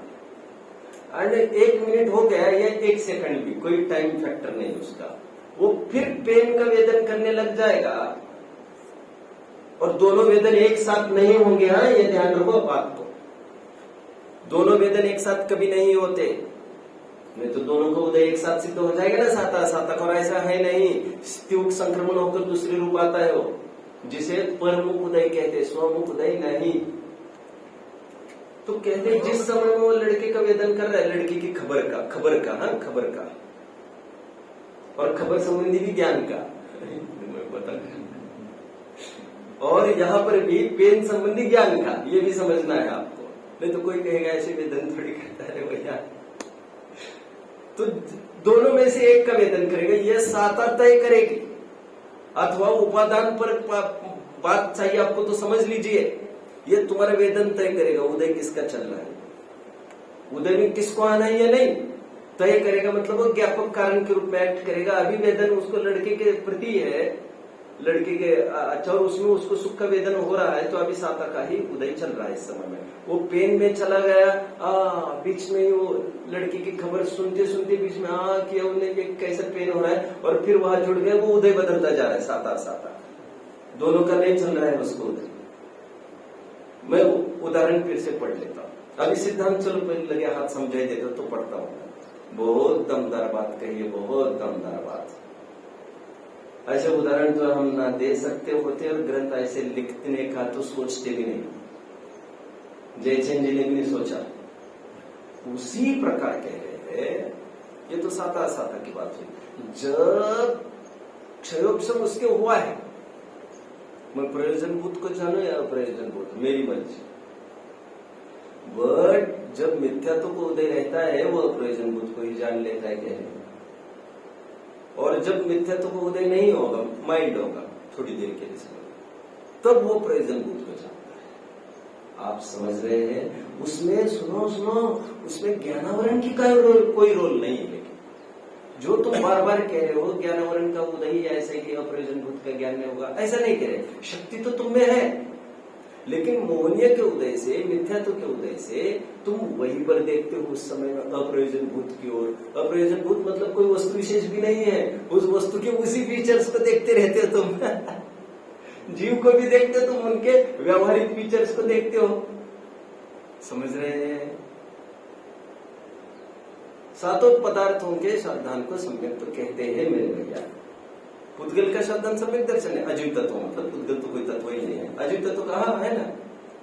एंड 1 मिनट हो गया या 1 सेकंड भी, कोई टाइम फैक्टर नहीं उसका, वो फिर पेन का वेदन करने लग जाएगा। और दोनों वेदन एक साथ नहीं होंगे, हाँ, ये ध्यान रखो बात को। दोनों वेदन एक साथ कभी नहीं होते, नहीं तो दोनों का उदय एक साथ सिद्ध हो जाएगा ना, साता और ऐसा है नहीं। स्त्युक संक्रमण होकर दूसरे रूप आता है वो, जिसे परमुख उदय कहते, स्वमुख उदय नहीं। तो कहते हैं जिस समय में वो लड़के का वेदन कर रहा है, लड़की की खबर का, खबर का और खबर संबंधी भी ज्ञान का बता। और यहाँ पर भी पेन संबंधी ज्ञान का, ये भी समझना है आपको, नहीं तो कोई कहेगा ऐसे वेदन थोड़ी करता है भैया। तो दोनों में से एक का वेदन करेगा, ये साता तय करेगी। अथवा उपादान पर बात चाहिए आपको तो समझ लीजिए, ये तुम्हारा वेदन तय करेगा उदय किसका चल रहा है, उदय में किसको आना है या नहीं तय करेगा। मतलब वो ज्ञापक कारण के रूप में एक्ट करेगा। अभी वेदन उसको लड़के के प्रति है, लड़के के अच्छा, और उसमें उसको सुख का वेदन हो रहा है, तो अभी साता का ही उदय चल रहा है इस समय में। वो पेन में चला गया, बीच में वो लड़की की खबर सुनते सुनते बीच में किया उन्हें कैसा पेन हो रहा है, और फिर वहां जुड़ गया, वो उदय बदलता जा रहा है, साता दोनों का नहीं चल रहा है उसको उदय। मैं उदाहरण फिर से पढ़ लेता हूं। अभी सिद्धांत चलो पहले लगे हाथ समझाई देता तो पढ़ता हूं। बहुत दमदार बात कही है, बहुत दमदार बात। ऐसे उदाहरण तो हम ना दे सकते होते, और ग्रंथ ऐसे लिखने का तो सोचते भी नहीं। जयचंद जी ने भी नहीं सोचा। उसी प्रकार कह रहे हैं, ये तो साता की बात हुई। जब क्षयोपशम उसके हुआ है, मैं प्रयोजनभूत को जानो या अप्रयोजनभूत, मेरी मर्जी। बट जब मिथ्यात्व को उदय रहता है, वो अप्रयोजनभूत को ही जान लेता है क्या है। और जब मिथ्यात्व को उदय नहीं होगा, माइंड होगा थोड़ी देर के लिए, तब वो प्रयोजनभूत को जानता है। आप समझ रहे हैं? उसमें सुनो उसमें ज्ञानावरण की कोई रोल नहीं है। लेकिन जो तुम बार बार कह रहे हो ज्ञानावरण का उदय या ऐसा कि अप्रयोजनभूत का ज्ञान नहीं होगा, ऐसा नहीं कह रहे। शक्ति तो तुम में है, लेकिन मोहनीय के उदय से, मिथ्यात्व के उदय से तुम वहीं पर देखते हो उस समय में अप्रयोजनभूत की ओर। अप्रयोजनभूत मतलब कोई वस्तु विशेष भी नहीं है, उस वस्तु के उसी फीचर्स को देखते रहते हो तुम। जीव को भी देखते हो तुम, उनके व्यवहारिक फीचर्स को देखते हो। समझ रहे हैं? सातों पदार्थों के शब्दांत को सम्यक तो कहते हैं मेरे भैया। पुद्गल का शब्दांत सम्यक दर्शन है। अजीव तत्व मतलब पुद्गल तो कोई तत्व ही नहीं है। अजीव तत्व कहा है ना,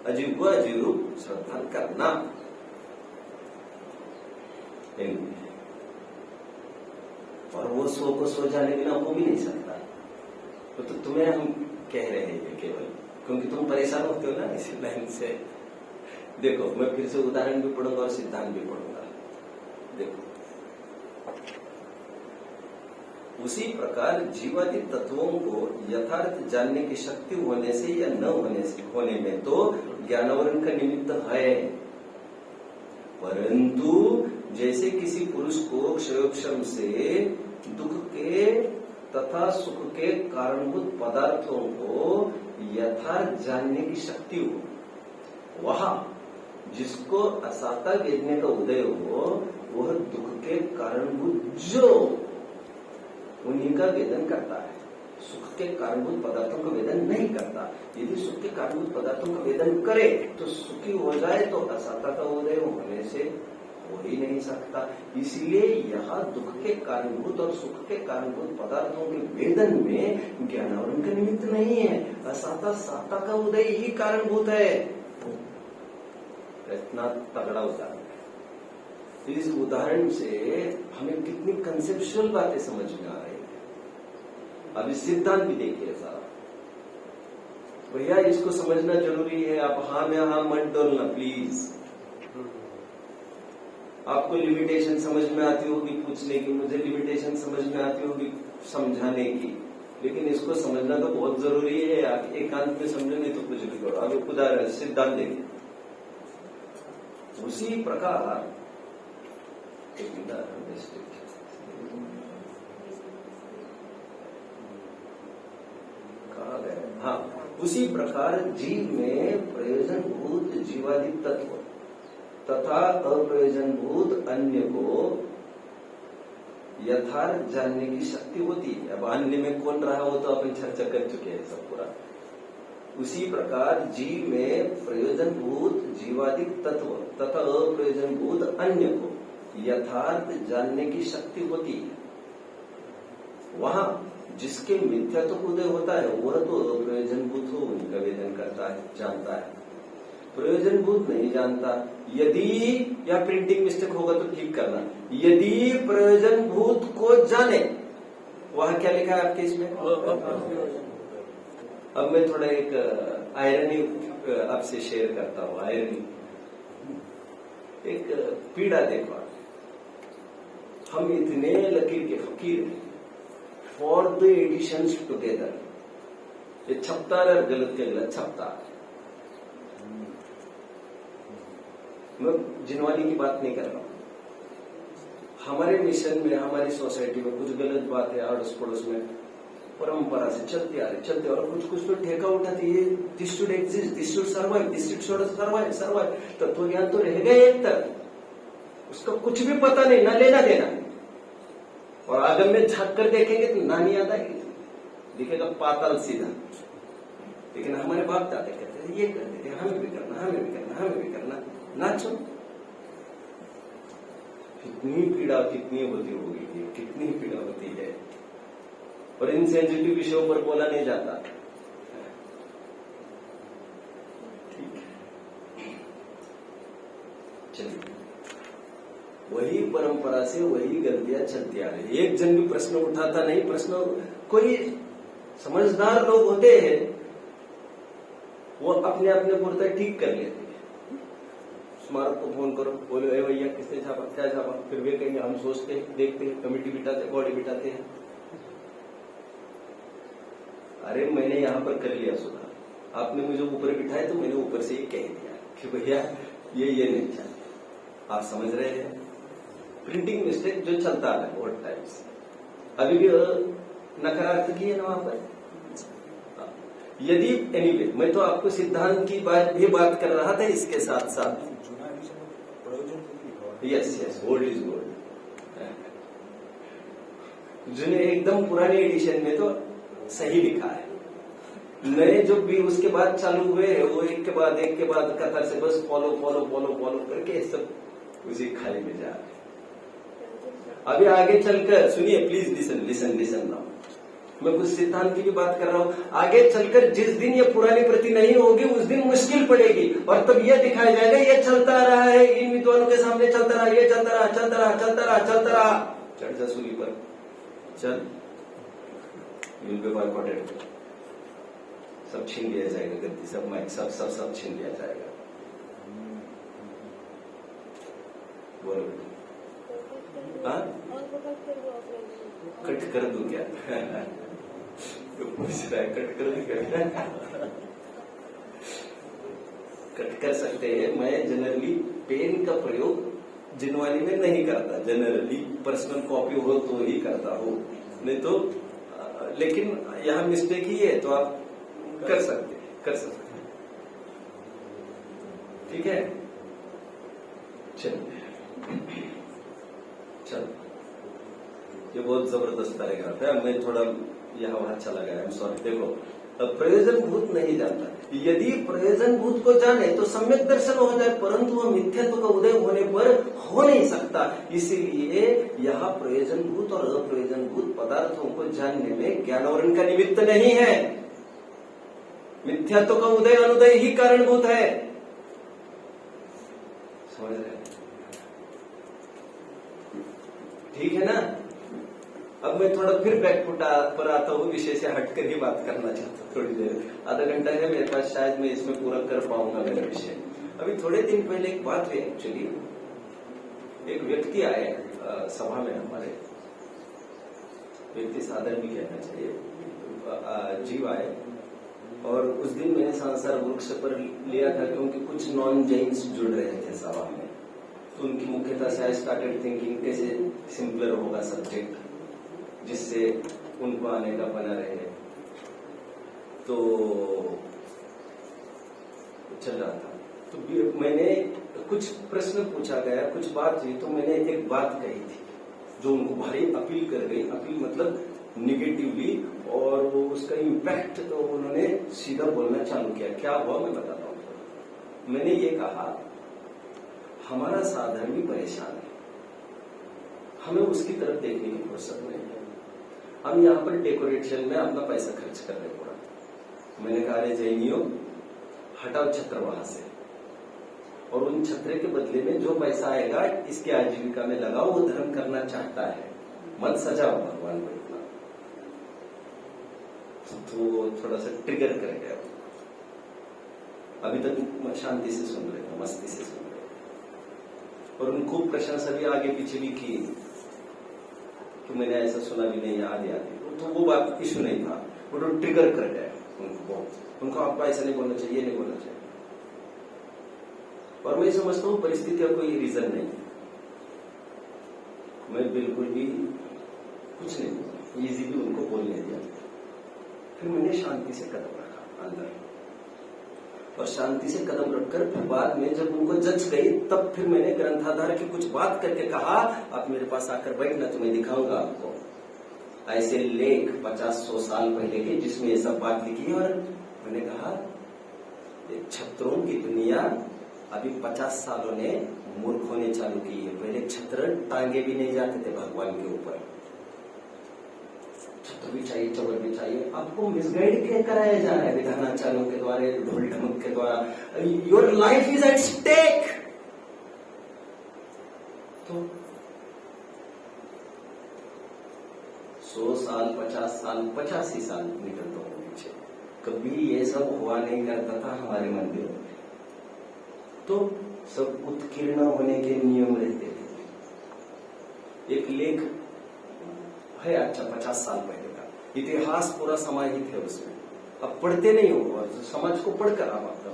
अजीव को अजीव रूप श्रद्धा करना। और वो सो को सो जाने बिना हो भी नहीं सकता। तो तुम्हें हम कह रहे हैं केवल क्योंकि तुम परेशान होते हो ना इसी लाइन से। देखो मैं फिर से उदाहरण भी पढ़ूंगा और सिद्धांत भी पढ़ूंगा। देखो उसी प्रकार जीवादि तत्वों को यथार्थ जानने की शक्ति होने से या न होने में तो ज्ञानावरण का निमित्त है, परंतु जैसे किसी पुरुष को क्षयोपशम से दुख के तथा सुख के कारणभूत पदार्थों को यथार्थ जानने की शक्ति हो, वह जिसको असाता वेदने का उदय हो, वह दुख के कारणभूत जो उन्हीं का वेदन करता है, सुख के कारणभूत पदार्थों का वेदन नहीं करता। यदि सुख के कारणभूत पदार्थों का वेदन करे तो सुखी हो जाए, तो असाता का उदय होने से हो ही नहीं सकता। इसलिए यहाँ दुख के कारणभूत और सुख के कारणभूत पदार्थों के वेदन में ज्ञानावरण का निमित्त नहीं है। असाता साता का उदय ही कारणभूत है। इतना तगड़ा उदाहरण। इस उदाहरण से हमें कितनी कंसेप्चुअल बातें समझ में आ रही है। अभी सिद्धांत भी देखिए सारा भैया, इसको समझना जरूरी है। आप हाँ में हाँ मत डोलना प्लीज। आपको लिमिटेशन समझ में आती होगी पूछने की, मुझे लिमिटेशन समझ में आती होगी समझाने की, लेकिन इसको समझना तो बहुत जरूरी है। आप एकांत में समझो नहीं तो कुछ भी करो। अब उदाहरण सिद्धांत देखिए। उसी प्रकार हाँ, उसी प्रकार जीव में प्रयोजनभूत जीवादि तत्व तथा अप्रयोजनभूत अन्य को यथार्थ जानने की शक्ति होती है। अब अन्य में कौन रहा हो तो अपन चर्चा कर चुके हैं सब पूरा। उसी प्रकार जीव में प्रयोजनभूत जीवादिक तत्व तथा अप्रयोजनभूत अन्य को यथार्थ जानने की शक्ति होती है। वहां जिसके मिथ्यात्व उदय होता है वह तो अप्रयोजनभूत हो उनका वेदन करता है, जानता है। प्रयोजनभूत नहीं जानता, यदि या प्रिंटिंग मिस्टेक होगा तो ठीक करना, यदि प्रयोजनभूत को जाने, वहां क्या लिखा है आपके इसमें? अब मैं थोड़ा एक आयरनी आपसे शेयर करता हूं। आयरनी, एक पीड़ा देखो, हम इतने लकीर के फकीर हैं, फॉर द एडिशंस टुगेदर, ये छपतार और गलत के गलत छपतार। मैं जिनवानी की बात नहीं कर रहा हूं, हमारे मिशन में, हमारी सोसाइटी में कुछ गलत बात है, अड़ोस पड़ोस में परंपरा से चलती आ रही, चलते, और कुछ कुछ तो ठेका उठाती है, this should exist, this should survive, this should survive, तत्व ज्ञान तो रह गए एक तरफ, उसका कुछ भी पता नहीं, ना लेना देना। और आगम में झांक कर देखेंगे तो नानी याद आएगी, दिखेगा पाताल सीधा। लेकिन हमारे बाप दादा कहते थे ये करते थे, हमें भी करना, हमें भी करना, हमें भी करना, नाचो। कितनी पीड़ा, कितनी होती होगी, कितनी पीड़ा होती है, और इन सेंसिटिव विषयों पर बोला नहीं जाता। ठीक है, चलिए, वही परंपरा से वही गलतियां चलती आ रही। एक जन भी प्रश्न उठाता नहीं, प्रश्न कोई समझदार लोग होते हैं, वो अपने अपने पुरता ठीक कर लेते हैं। स्मारक को फोन करो, बोलो ए भैया किसने छापा, क्या छापा, फिर वे कहेंगे हम सोचते हैं, देखते हैं, कमेटी बिठाते, बॉडी बिठाते हैं। अरे मैंने यहां पर कर लिया सुधार, आपने मुझे ऊपर बिठाया तो मैंने ऊपर से ही कह दिया कि भैया ये नहीं चाहिए। आप समझ रहे हैं? प्रिंटिंग मिस्टेक जो चलता है बहुत टाइम्स, अभी भी नकारात्मक ही है ना वहां पर। यदि एनीवे, मैं तो आपको सिद्धांत की बात कर रहा था इसके साथ साथ। Yes, old is gold. जिन्हें एकदम पुराने एडिशन में तो सही लिखा है, नए जो भी उसके बाद चालू हुए हैं वो एक के बाद कतार से बस फॉलो करके सब उसी खाई में जा रहे। अभी आगे चलकर सुनिए, प्लीज लिसन नाउ, मैं कुछ सिद्धांत की भी बात कर रहा हूं। आगे चलकर जिस दिन ये पुरानी प्रति नहीं होगी उस दिन मुश्किल पड़ेगी, और तब यह दिखाया जाएगा ये चलता रहा है, इन विद्वानों के सामने चलता रहा, ये चलता रहा। चढ़ जा सूली पर, चल, सब छीन लिया जाएगा, गद्दी सब माइक सब छीन लिया जाएगा। बोलो, हाँ, कट कर दूं क्या? तो पूछ रहा है कट कर दूं क्या? कट कर सकते हैं। मैं जनरली पेन का प्रयोग जिनवानी में नहीं करता, जनरली पर्सनल कॉपी हो तो ही करता हूं, नहीं तो। लेकिन यहाँ मिस्टेक ही है तो आप कर सकते हैं। ठीक है, चल, ये बहुत जबरदस्त पैराग्राफ है। मैं थोड़ा यहाँ वहां चला गया, सॉरी। देखो, प्रयोजनभूत नहीं जानता, यदि प्रयोजनभूत को जाने तो सम्यक दर्शन हो जाए, परंतु वह मिथ्यात्व का उदय होने पर हो नहीं सकता। इसीलिए यहाँ प्रयोजनभूत और अप्रयोजनभूत पदार्थों को जानने में ज्ञानवरण का निमित्त नहीं है, मिथ्यात्व का उदय अनुदय ही कारणभूत है। समझ रहे? ठीक है ना? अब मैं थोड़ा फिर बैकफुट पर आता हूँ, विषय से हटकर ही बात करना चाहता हूँ थोड़ी देर। आधा घंटा है मेरे पास, शायद मैं इसमें पूरा कर पाऊंगा मेरा विषय। अभी थोड़े दिन पहले एक बात हुई एक्चुअली, एक व्यक्ति आए सभा में हमारे, व्यक्ति साधन भी कहना चाहिए, जीव आए, और उस दिन मैंने संसार वृक्ष पर लिया था क्योंकि कुछ नॉन जैन्स जुड़ रहे थे सभा में, तो उनकी मुख्यता से आई स्टार्टेड थिंकिंग कैसे सिंपलर होगा सब्जेक्ट जिससे उनको आने का बना रहे। तो चल रहा था, तो मैंने कुछ प्रश्न पूछा गया, कुछ बात हुई, तो मैंने एक बात कही थी जो उनको भारी अपील कर गई, अपील मतलब निगेटिवली, और वो उसका इम्पैक्ट तो उन्होंने सीधा बोलना चालू किया। क्या हुआ मैं बताता हूँ। मैंने ये कहा, हमारा साधन भी परेशान है, हमें उसकी तरफ देखने की फुर्सत नहीं है, हम यहाँ पर डेकोरेशन में अपना पैसा खर्च कर रहे पूरा। मैंने कहा, अरे जैनियों, हटाओ छत्र वहां से, और उन छत्र के बदले में जो पैसा आएगा इसके आजीविका में लगाओ, वो धर्म करना चाहता है, मत सजाओ भगवान को इतना। तो वो थोड़ा सा ट्रिगर कर गया। अभी तक शांति से सुन रहे थे, मस्ती से सुन रहे थे, और उन खूब प्रशंसा भी आगे पीछे भी की कि मैंने ऐसा सुना भी नहीं, याद तो वो बात इशू नहीं था, वो तो ट्रिगर कर गया उनको आपको ऐसा नहीं बोलना चाहिए, नहीं बोलना चाहिए। और मैं समझता हूँ परिस्थिति का कोई रीजन नहीं है, मैं बिल्कुल भी कुछ नहीं बोला, इजीली उनको बोलने दिया। फिर मैंने शांति से कदम रखा अंदर, और शांति से कदम रखकर फिर बाद में जब उनको जच गई तब फिर मैंने ग्रंथाधार की कुछ बात करके कहा, आप मेरे पास आकर बैठना, तो मैं दिखाऊंगा आपको ऐसे लेख 50-100 साल पहले के जिसमें ये सब बात लिखी है। और मैंने कहा छत्रों की दुनिया अभी 50 सालों ने मूर्ख होने चालू की है। पहले छत्र टांगे भी नहीं जाते थे भगवान के ऊपर, छत्र भी चाहिए, चवर भी चाहिए, आपको मिसगाइड क्या कराया जा रहा है विधानाचार्यों के द्वारा, ढोल ढमक के द्वारा। Your life is at stake. तो 100 साल 50 साल 85 साल निकलता हूँ पीछे, कभी ये सब हुआ नहीं करता था हमारे मंदिरों में। तो सब उत्कीर्ण होने के नियम रहते थे। एक लेख है अच्छा 50 साल पहले का, इतिहास पूरा समाहित है उसमें, अब पढ़ते नहीं हो, और समाज को पढ़कर आप आपका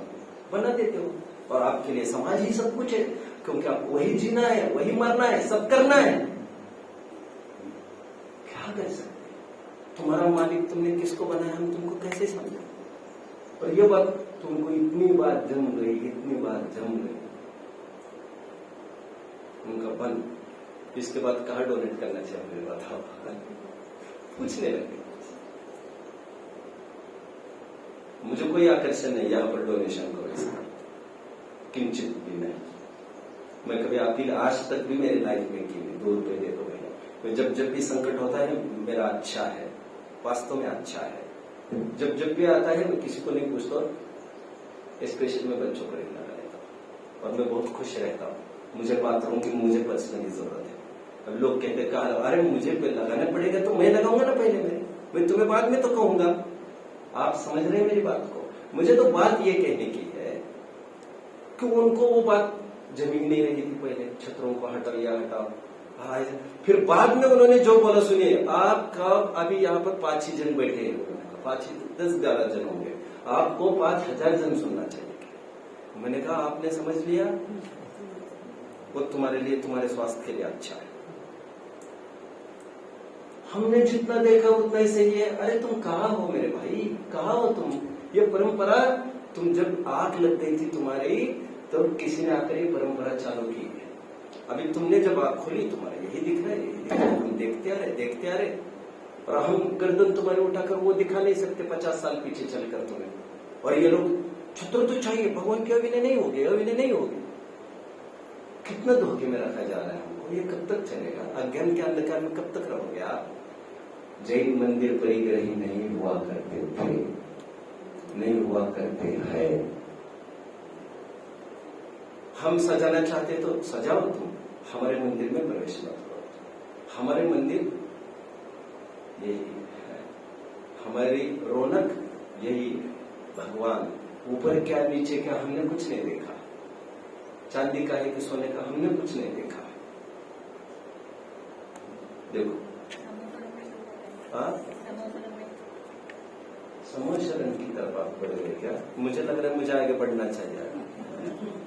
बना देते हो, और आपके लिए समाज ही सब कुछ है, क्योंकि आपको वही जीना है, वही मरना है, सब करना है। क्या कर सकते? तुम्हारा मालिक तुमने किसको बनाया, हम तुमको कैसे समझे? और ये बात तुमको इतनी बार जम गई, इतनी बार जम गई, उनका बन। इसके बाद कहाँ डोनेट करना चाहिए मुझे बताओ? पूछने लगे। मुझे कोई आकर्षण नहीं यहाँ पर डोनेशन को, इसका किंचित भी नहीं। मैं कभी अपील आज तक भी मेरी लाइफ में की नहीं, 2 रुपए दे दो भैया। मैं जब भी संकट होता है मेरा अच्छा है, वास्तव में अच्छा है, जब भी आता है मैं किसी को नहीं पूछता, स्पेशल में बच्चों को रहना रहता हूँ, और मैं बहुत खुश रहता हूँ। मुझे बाथरूम की मुझे पर्सनली जरूरत है। अब लोग कहते कहा अरे मुझे लगाना पड़ेगा, तो मैं लगाऊंगा ना पहले, मैं तुम्हें बाद में तो कहूंगा। आप समझ रहे हैं मेरी बात को? मुझे तो बात ये कहने की है कि उनको वो बात जमीन नहीं रही थी पहले, छत्रों को हटाओ या हटाओ, फिर बाद में उन्होंने जो बोला सुनिए, आपका अभी यहाँ पर 5 ही जन बैठे हैं, 5-10-11 जन होंगे, आपको 5000 जन सुनना चाहिए। मैंने कहा आपने समझ लिया, वो तुम्हारे लिए, तुम्हारे स्वास्थ्य के लिए अच्छा है। हमने जितना देखा उतना ही सही है। अरे तुम कहाँ हो मेरे भाई, कहाँ हो तुम? ये परंपरा, तुम जब आंख लग गई थी तुम्हारी, तब किसी ने आकर ये परंपरा चालू की है। अभी तुमने जब आंख खोली, तुम्हारा यही दिख रहा है, तुम देखते आ रहे, और हम गर्दन तुम्हारे उठाकर वो दिखा नहीं सकते 50 साल पीछे चलकर तुम्हें। और ये लोग छत्र तो चाहिए, भगवान के अभिनय नहीं होगी। कितना धोखे में रखा जा रहा है हमको, ये कब तक चलेगा? अज्ञान के अंधकार में कब तक रहोगे आप? जैन मंदिर परिग्रही नहीं हुआ करते थे, नहीं हुआ करते हैं। हम सजाना चाहते तो सजाओ, तुम हमारे मंदिर में प्रवेश मत करो। हमारे मंदिर यही है, हमारी रौनक यही है। भगवान ऊपर क्या नीचे क्या हमने कुछ नहीं देखा, चांदी का है कि सोने का हमने कुछ नहीं देखा। देखो समूह शरण की तरफ आप बढ़ गए क्या? मुझे लग रहा है मुझे आगे बढ़ना चाहिए।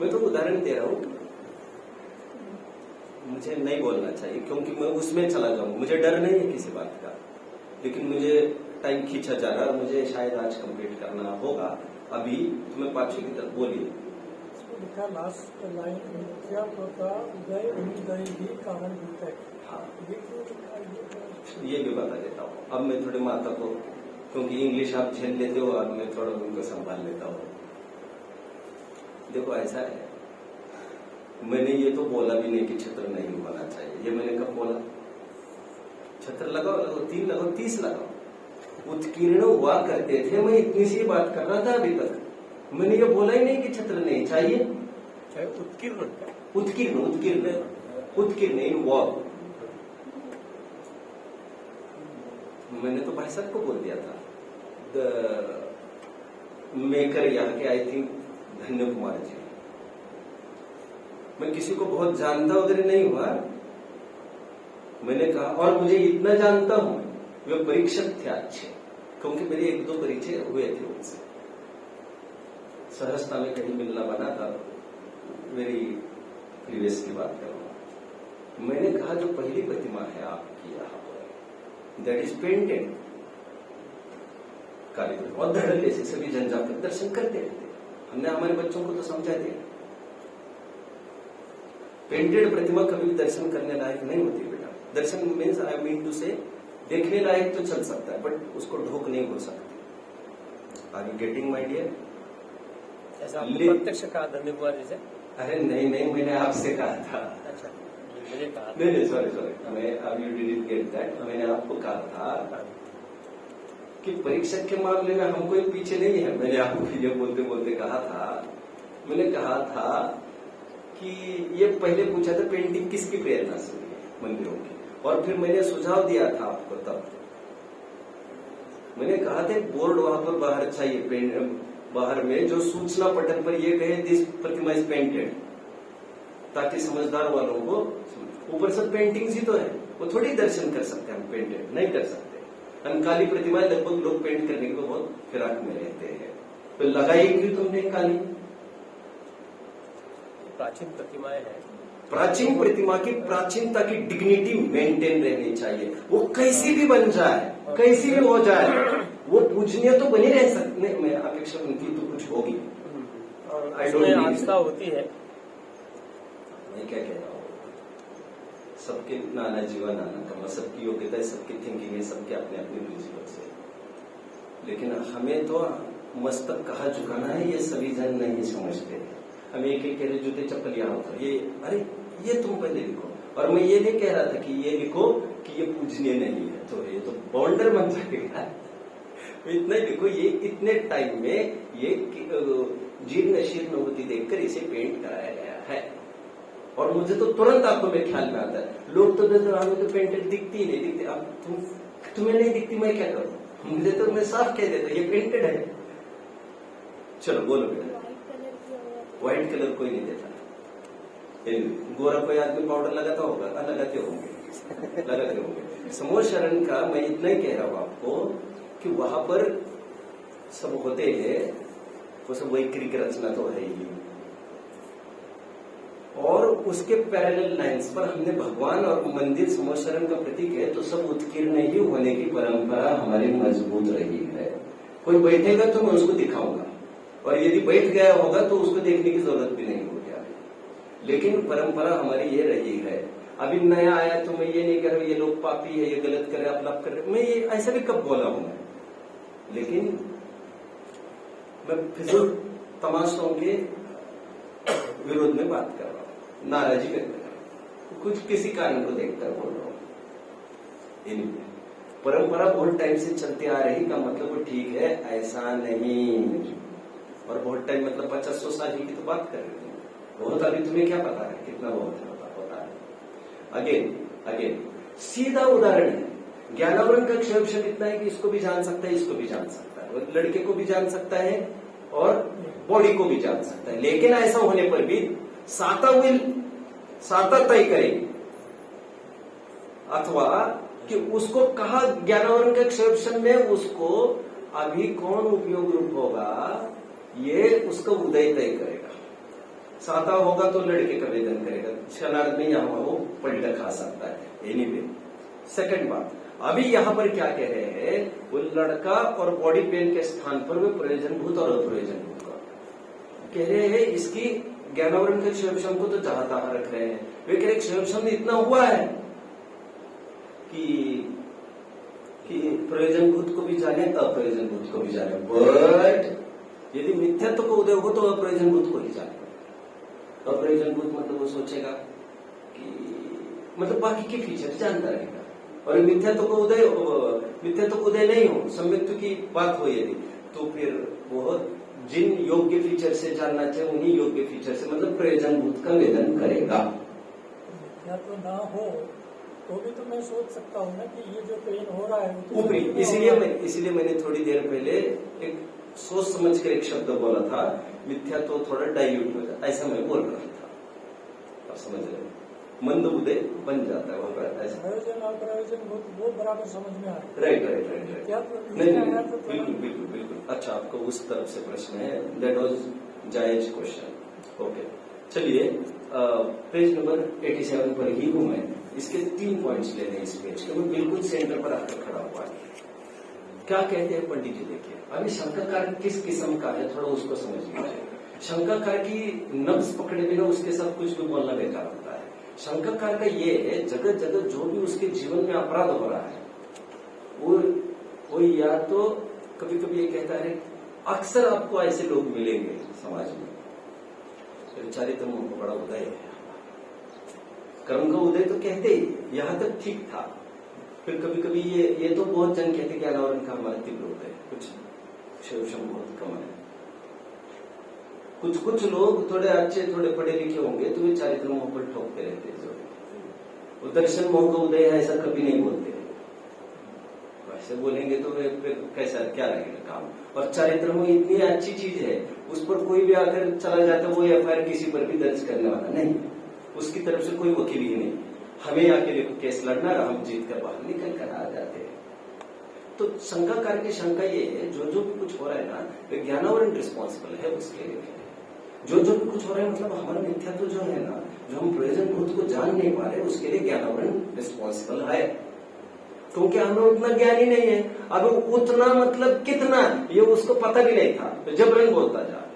मैं तो उदाहरण दे रहा हूँ, मुझे नहीं बोलना चाहिए क्योंकि मैं उसमें चला जाऊंगा। मुझे डर नहीं है किसी बात का, लेकिन मुझे टाइम खींचा जा रहा है, मुझे शायद आज कंप्लीट करना होगा। अभी तुम्हें 5वीं की तरफ बोलिए।
लिखा लास्ट लाइन, मिथ्या प्रथा उदय उदय ही कारण होता है।
हाँ,
ये
ये भी बता देता हूँ। अब मैं थोड़े माता को, क्योंकि इंग्लिश आप झेल लेते हो और मैं थोड़ा उनको संभाल लेता हूँ। देखो ऐसा है, मैंने ये तो बोला भी नहीं कि छत्र नहीं होना चाहिए। ये मैंने कब बोला? छत्र लगाओ 3 लगाओ 30 लगाओ। उत्कीर्ण हुआ करते थे, मैं इतनी सी बात कर रहा था अभी तक। मैंने ये बोला ही नहीं कि छत्र नहीं चाहिए।
उत्कीर्ण
उत्कीर्ण उत्कीर्ण उत्कीर्ण इन वॉक। मैंने तो भाई साहब को बोल दिया था, द मेकर यहाँ के आई थिंक धन्य कुमार जी। मैं किसी को बहुत जानता वगैरह नहीं हुआ, मैंने कहा, और मुझे इतना जानता हूं वे परीक्षक थे अच्छे, क्योंकि मेरे 1-2 परिचय हुए थे उनसे, सहजता में कहीं मिलना बना था। मेरी प्रीवियस की बात करूंगा। मैंने कहा जो पहली प्रतिमा है आपकी यहाँ पर, दैट इज पेंटेड काली प्रतिमा, और धड़ल्ले से सभी जनजाति दर्शन करते रहते। हमने हमारे बच्चों को तो समझा दिया, पेंटेड प्रतिमा कभी भी दर्शन करने लायक नहीं होती बेटा। दर्शन मीन्स आई मीन टू से देखने लायक तो चल सकता है, बट उसको ढोक नहीं हो सकती। Are you getting my dear?
ऐसा आपने प्रत्यक्ष कहा धन्य कुमार जी से?
अरे नहीं नहीं, मैंने आपसे कहा था।
अच्छा, मुझे कहा
नहीं सॉरी, मैं अब यू डिडंट गेट दैट। मैंने आपको कहा था कि परीक्षक के मामले में हम कोई पीछे नहीं है। मैंने आपको ये बोलते बोलते कहा था, मैंने कहा था कि ये पहले पूछा था पेंटिंग किसकी प्रेरणा से हुई है मंदिरों की, और फिर मैंने सुझाव दिया था आपको। तब मैंने कहा था बोर्ड वहां पर बाहर चाहिए, बाहर में जो सूचना पटल पर ये कहे दिस प्रतिमा इज पेंटेड, ताकि समझदार वालों को, ऊपर सब पेंटिंग्स ही तो है, वो थोड़ी दर्शन कर सकते हैं, हम पेंटेड नहीं कर सकते। काली प्रतिमाएं लगभग लोग पेंट करने को बहुत फिराक में रहते हैं, तो लगाई क्यों तुमने काली?
प्राचीन प्रतिमाएं हैं,
प्राचीन प्रतिमा की प्राचीनता की डिग्निटी मेंटेन रहनी चाहिए। वो कैसी भी बन जाए, कैसी भी हो जाए, वो पूजनीय तो बनी रह सकती। मैं अपेक्षा उनकी तो कुछ होगी, आई डोंट नीड।
आस्था होती है।
मैं क्या कह रहा हूँ, सबके नाना जीवन नाना कमा, सबकी योग्यता है, सबकी थिंकिंग है, सबके अपने अपने प्रिंसिपल्स है। लेकिन हमें तो मस्तक कहाँ झुकाना है ये सभी जन नहीं समझते। हम एक कह रहे जूते चप्पल यहाँ होता, ये अरे ये तुम पहले लिखो, और मैं ये नहीं कह रहा था कि ये लिखो कि ये पूजनीय नहीं है, तो ये तो बाउंडर बन जाएगा। इतना ही लिखो, ये इतने टाइम में ये जीर्ण शीर्ण होती देखकर इसे पेंट कराया गया है। और मुझे तो तुरंत आंखों में ख्याल में आता है, लोग तो हमें तो पेंटेड दिखती ही नहीं दिखती। अब तुम्हें नहीं दिखती, मैं क्या करूं? मुझे तो मैं साफ कह देता ये पेंटेड है। चलो बोलो बेटा। व्हाइट कलर कोई नहीं देता, गोरा कोई आदमी पाउडर लगाता होगा, लगाते होंगे। समूह शरण का मैं इतना ही कह रहा हूं आपको कि वहां पर सब होते हैं, वो सब वैक्रिक रचना तो है ही, और उसके पैरेलल लाइंस पर हमने भगवान और मंदिर समूह शरण का प्रतीक है, तो सब उत्कीर्ण ही होने की परंपरा हमारी मजबूत रही है। कोई बैठेगा तो मैं उसको दिखाऊंगा, और यदि बैठ गया होगा तो उसको देखने की जरूरत भी नहीं होगी। लेकिन परंपरा हमारी ये रही है। अभी नया आया तो मैं ये नहीं कह रहा ये लोग पापी है, ये गलत कर रहे, अपलाप कर रहे, मैं ये ऐसा भी कब बोला हूं मैं। लेकिन मैं फिजूल तमाशों के विरोध में बात कर रहा हूं, नाराजगी व्यक्त कर रहा हूं, कुछ किसी कारण को देखकर बोल रहा हूं। परंपरा बहुत टाइम से चलती आ रही का मतलब वो ठीक है ऐसा नहीं, और बहुत टाइम मतलब 50-100 साल की तो बात कर रहे थे। बहुत अभी तुम्हें क्या पता है कितना बहुत होता है। अगेन सीधा उदाहरण है, ज्ञानावरण का क्षय इतना है कि इसको भी जान सकता है, इसको भी जान सकता है, और लड़के को भी जान सकता है और बॉडी को भी जान सकता है। लेकिन ऐसा होने पर भी साता तय करेगी, अथवा कि उसको कहा ज्ञानावरण के क्षय में उसको अभी कौन उपयोग रूप होगा, ये उसका उदय तय करेगा। साता होगा तो लड़के का वेदन करेगा, क्षणार्थ में यहाँ वो पलटा खा सकता है। एनीवे, सेकंड बात, अभी यहाँ पर क्या कह रहे हैं, वो लड़का और बॉडी पेन के स्थान पर वे प्रयोजनभूत और अप्रयोजनभूत कह रहे हैं। इसकी ज्ञानावरण के क्षय को तो जहां तहां रख रहे हैं। वे कह रहे क्षय इतना हुआ है कि प्रयोजनभूत को भी जाने, अप्रयोजनभूत को भी जाने, बट यदि मिथ्यात्व को उदय हो तो अप्रयोजनभूत को ही जाने। अप्रयोजनभूत मतलब वो सोचेगा कि मतलब बाकी के फीचर जानता रहेगा, और मिथ्यात्व को उदय नहीं हो, सम्यक्त्व की बात हो यदि, तो फिर बहुत जिन योग्य फीचर से जानना चाहिए उन्हीं योग्य फीचर से, मतलब प्रयोजनभूत का वेदन करेगा।
या तो ना हो तो भी तो मैं सोच सकता हूँ ना कि ये जो पेन हो रहा है वो तो
ऊपरी, इसीलिए मैंने थोड़ी देर पहले एक सोच समझ कर एक शब्द बोला था, मिथ्या तो थोड़ा डाइल्यूट हो जाता, ऐसा मैं बोल रहा था। आप समझ रहे हैं, मंद उदय बन जाता है वहां पर ऐसा।
प्रयोजन और प्रयोजन वो बराबर समझ में आ रहा है।
राइट।
क्या
नहीं, बिल्कुल। अच्छा, आपको उस तरफ से प्रश्न है, दैट वाज जायज क्वेश्चन। ओके, चलिए पेज नंबर 87 पर ही हूं मैं। इसके 3 पॉइंट्स ले रहे हैं इस पेज के, मैं बिल्कुल सेंटर पर आकर खड़ा हुआ है। क्या कहते हैं पंडित जी, देखिए अभी शंकाकार किस किस्म का है, थोड़ा उसको समझ लीजिए। शंकाकार की नब्ज पकड़े बिना उसके साथ कुछ भी बोलना बेकार होता है। शंकाकार का ये है, जगह जगह जो भी उसके जीवन में अपराध हो रहा है वो या तो कभी कभी ये कहता है, अक्सर आपको ऐसे लोग मिलेंगे समाज में, चारित्र मोह का बड़ा उदय है, कर्म का उदय तो कहते ही, यहां तक ठीक था। फिर कभी कभी ये तो बहुत जन कहते कि अनावरण का हमारा तीव्र उदय, कुछ शोषण बहुत कम है। कुछ लोग थोड़े अच्छे, थोड़े पढ़े लिखे होंगे तो वे चारित्र मोह पर ठोकते रहते हैं। वो दर्शन मोह का उदय है ऐसा कभी नहीं बोलते, वैसे बोलेंगे तो फिर कैसा क्या रहेगा काम। और चारित्र मोह इतनी अच्छी चीज है, उस पर कोई भी आकर चला जाता, वो एफआईआर किसी पर भी दर्ज करने वाला नहीं, उसकी तरफ से कोई वकील ही नहीं, हमें आके केस लड़ना, हम जीत कर बाहर निकल कर आ जाते हैं। तो शंकाकार की शंका ये है, जो कुछ हो रहा है ना, तो ज्ञानावरण रिस्पॉन्सिबल है उसके लिए। जो भी कुछ हो रहा है, मतलब हमारा मिथ्यात्व जो है ना, जो हम प्रयोजन भूत को जान नहीं पा रहे, उसके लिए ज्ञानावरण रिस्पॉन्सिबल है, क्योंकि हमें उतना ज्ञान ही नहीं है। अब उतना मतलब कितना, ये उसको पता भी नहीं था, तो जबरन बोलता जा रहा है।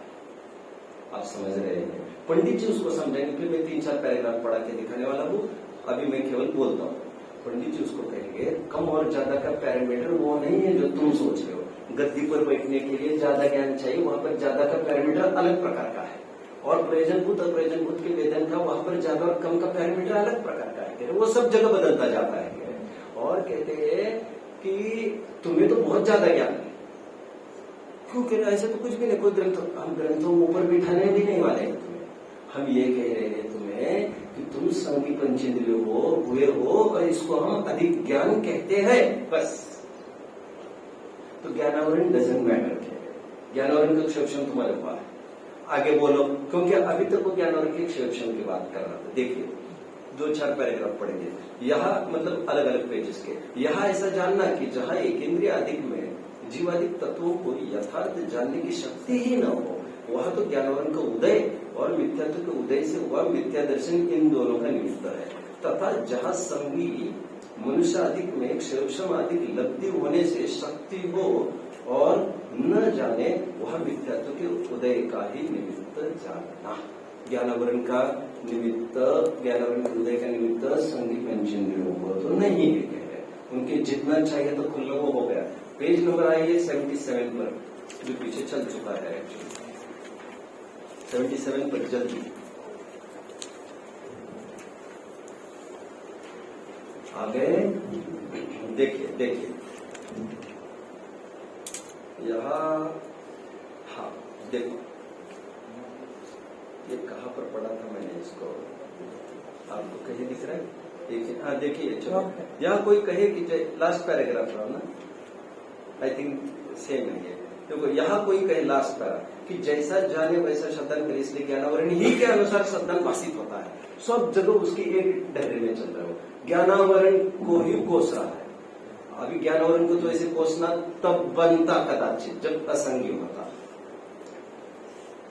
आप समझ रहे हैं, पंडित जी उसको समझाएंगे। फिर मैं 3-4 पैराग्राफ पढ़ा के दिखाने वाला हूँ, अभी मैं केवल बोलता हूँ। पंडित जी उसको कहेंगे, कम और ज्यादा का पैरामीटर वो नहीं है जो तुम सोच रहे हो। गद्दी पर बैठने के लिए ज्यादा ज्ञान चाहिए, वहां पर ज्यादा का पैरामीटर अलग प्रकार का है, और प्रयोजनभूत और प्रयोजनभूत के वेदन का वहां पर ज्यादा और कम का पैरामीटर अलग प्रकार का है। वो सब जगह बदलता जाता है। और कहते हैं कि तुम्हें तो बहुत ज्यादा ज्ञान है। क्यों कह रहे, ऐसा तो कुछ भी नहीं, कोई ग्रंथ, हम ग्रंथों ऊपर बिठाने भी नहीं वाले हैं तुम्हें। हम ये कह रहे हैं तुम्हें कि तुम संगी पंचेंद्रिय हुए हो, और इसको हम अधिक ज्ञान कहते हैं, बस। तो ज्ञानावरण डजंट मैटर, ज्ञानावरण का क्षोभन तुम्हारे पास है, आगे बोलो, क्योंकि अभी तक वो ज्ञानावरण के क्षोभन की बात कर रहा था। देखिए 2-4 पैराग्राफ पढ़ेंगे, यहाँ मतलब अलग अलग पेजेस के। यहाँ ऐसा जानना कि जहाँ एक इंद्रिय अधिक में जीवाधिक तत्वों को यथार्थ जानने की शक्ति ही न हो, वहां तो ज्ञानावरण का उदय और मिथ्यात्व के उदय से हुआ मिथ्या दर्शन इन दोनों का निमित्त है। तथा जहाँ संगी मनुष्य अधिक में क्षोभम अधिक लब्धि होने से शक्ति हो और न जाने, वह मिथ्यात्व के उदय का ही निमित्त जानना। ज्ञानावरण का निमित्त, ज्ञानावरण के उदय का निमित्त संगी पंचेंद्रियों को तो नहीं है, उनके जितना चाहिए तो खुला वो हो गया। पेज नंबर आइए 77 पर, जो पीछे चल चुका है एक्चुअली 77 पर जल्दी आ गए। देखिए यहाँ, हाँ देखो ये कहाँ पर पढ़ा था मैंने इसको, आपको कहीं दिख रहा है? देखिए, हाँ देखिए, चलो यहाँ कोई कहे कि लास्ट पैराग्राफ रहा ना, आई थिंक सेम है ये। देखो यहाँ कोई कहे लास्ट पैरा कि जैसा जाने वैसा शब्दान करे, इसलिए ज्ञानावरण ही के अनुसार शब्दान भाषित होता है। सब जगह उसकी एक डहरे में चल रहे हो, ज्ञानावरण को ही कोस रहा है। अभी ज्ञानावरण को तो ऐसे कोसना तब बनता कदाचित जब असंगी होता।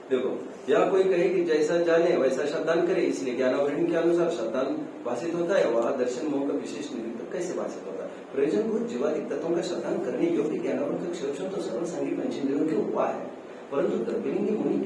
देखो यहाँ कोई कहे कि जैसा जाने वैसा शब्दान करे, इसलिए ज्ञानावरण के अनुसार शब्दान भाषित होता है। वहां दर्शन मोह का विशेष निमित्त कैसे भाषित होता है? प्रयोजनभूत जीवादिक तत्वों का शब्दान करने योग्य ज्ञानावरण का क्षोभन तो सर्व संगी पंचेंद्रियों के उपाय है, परंतु द्रव्यलिंगी मुनि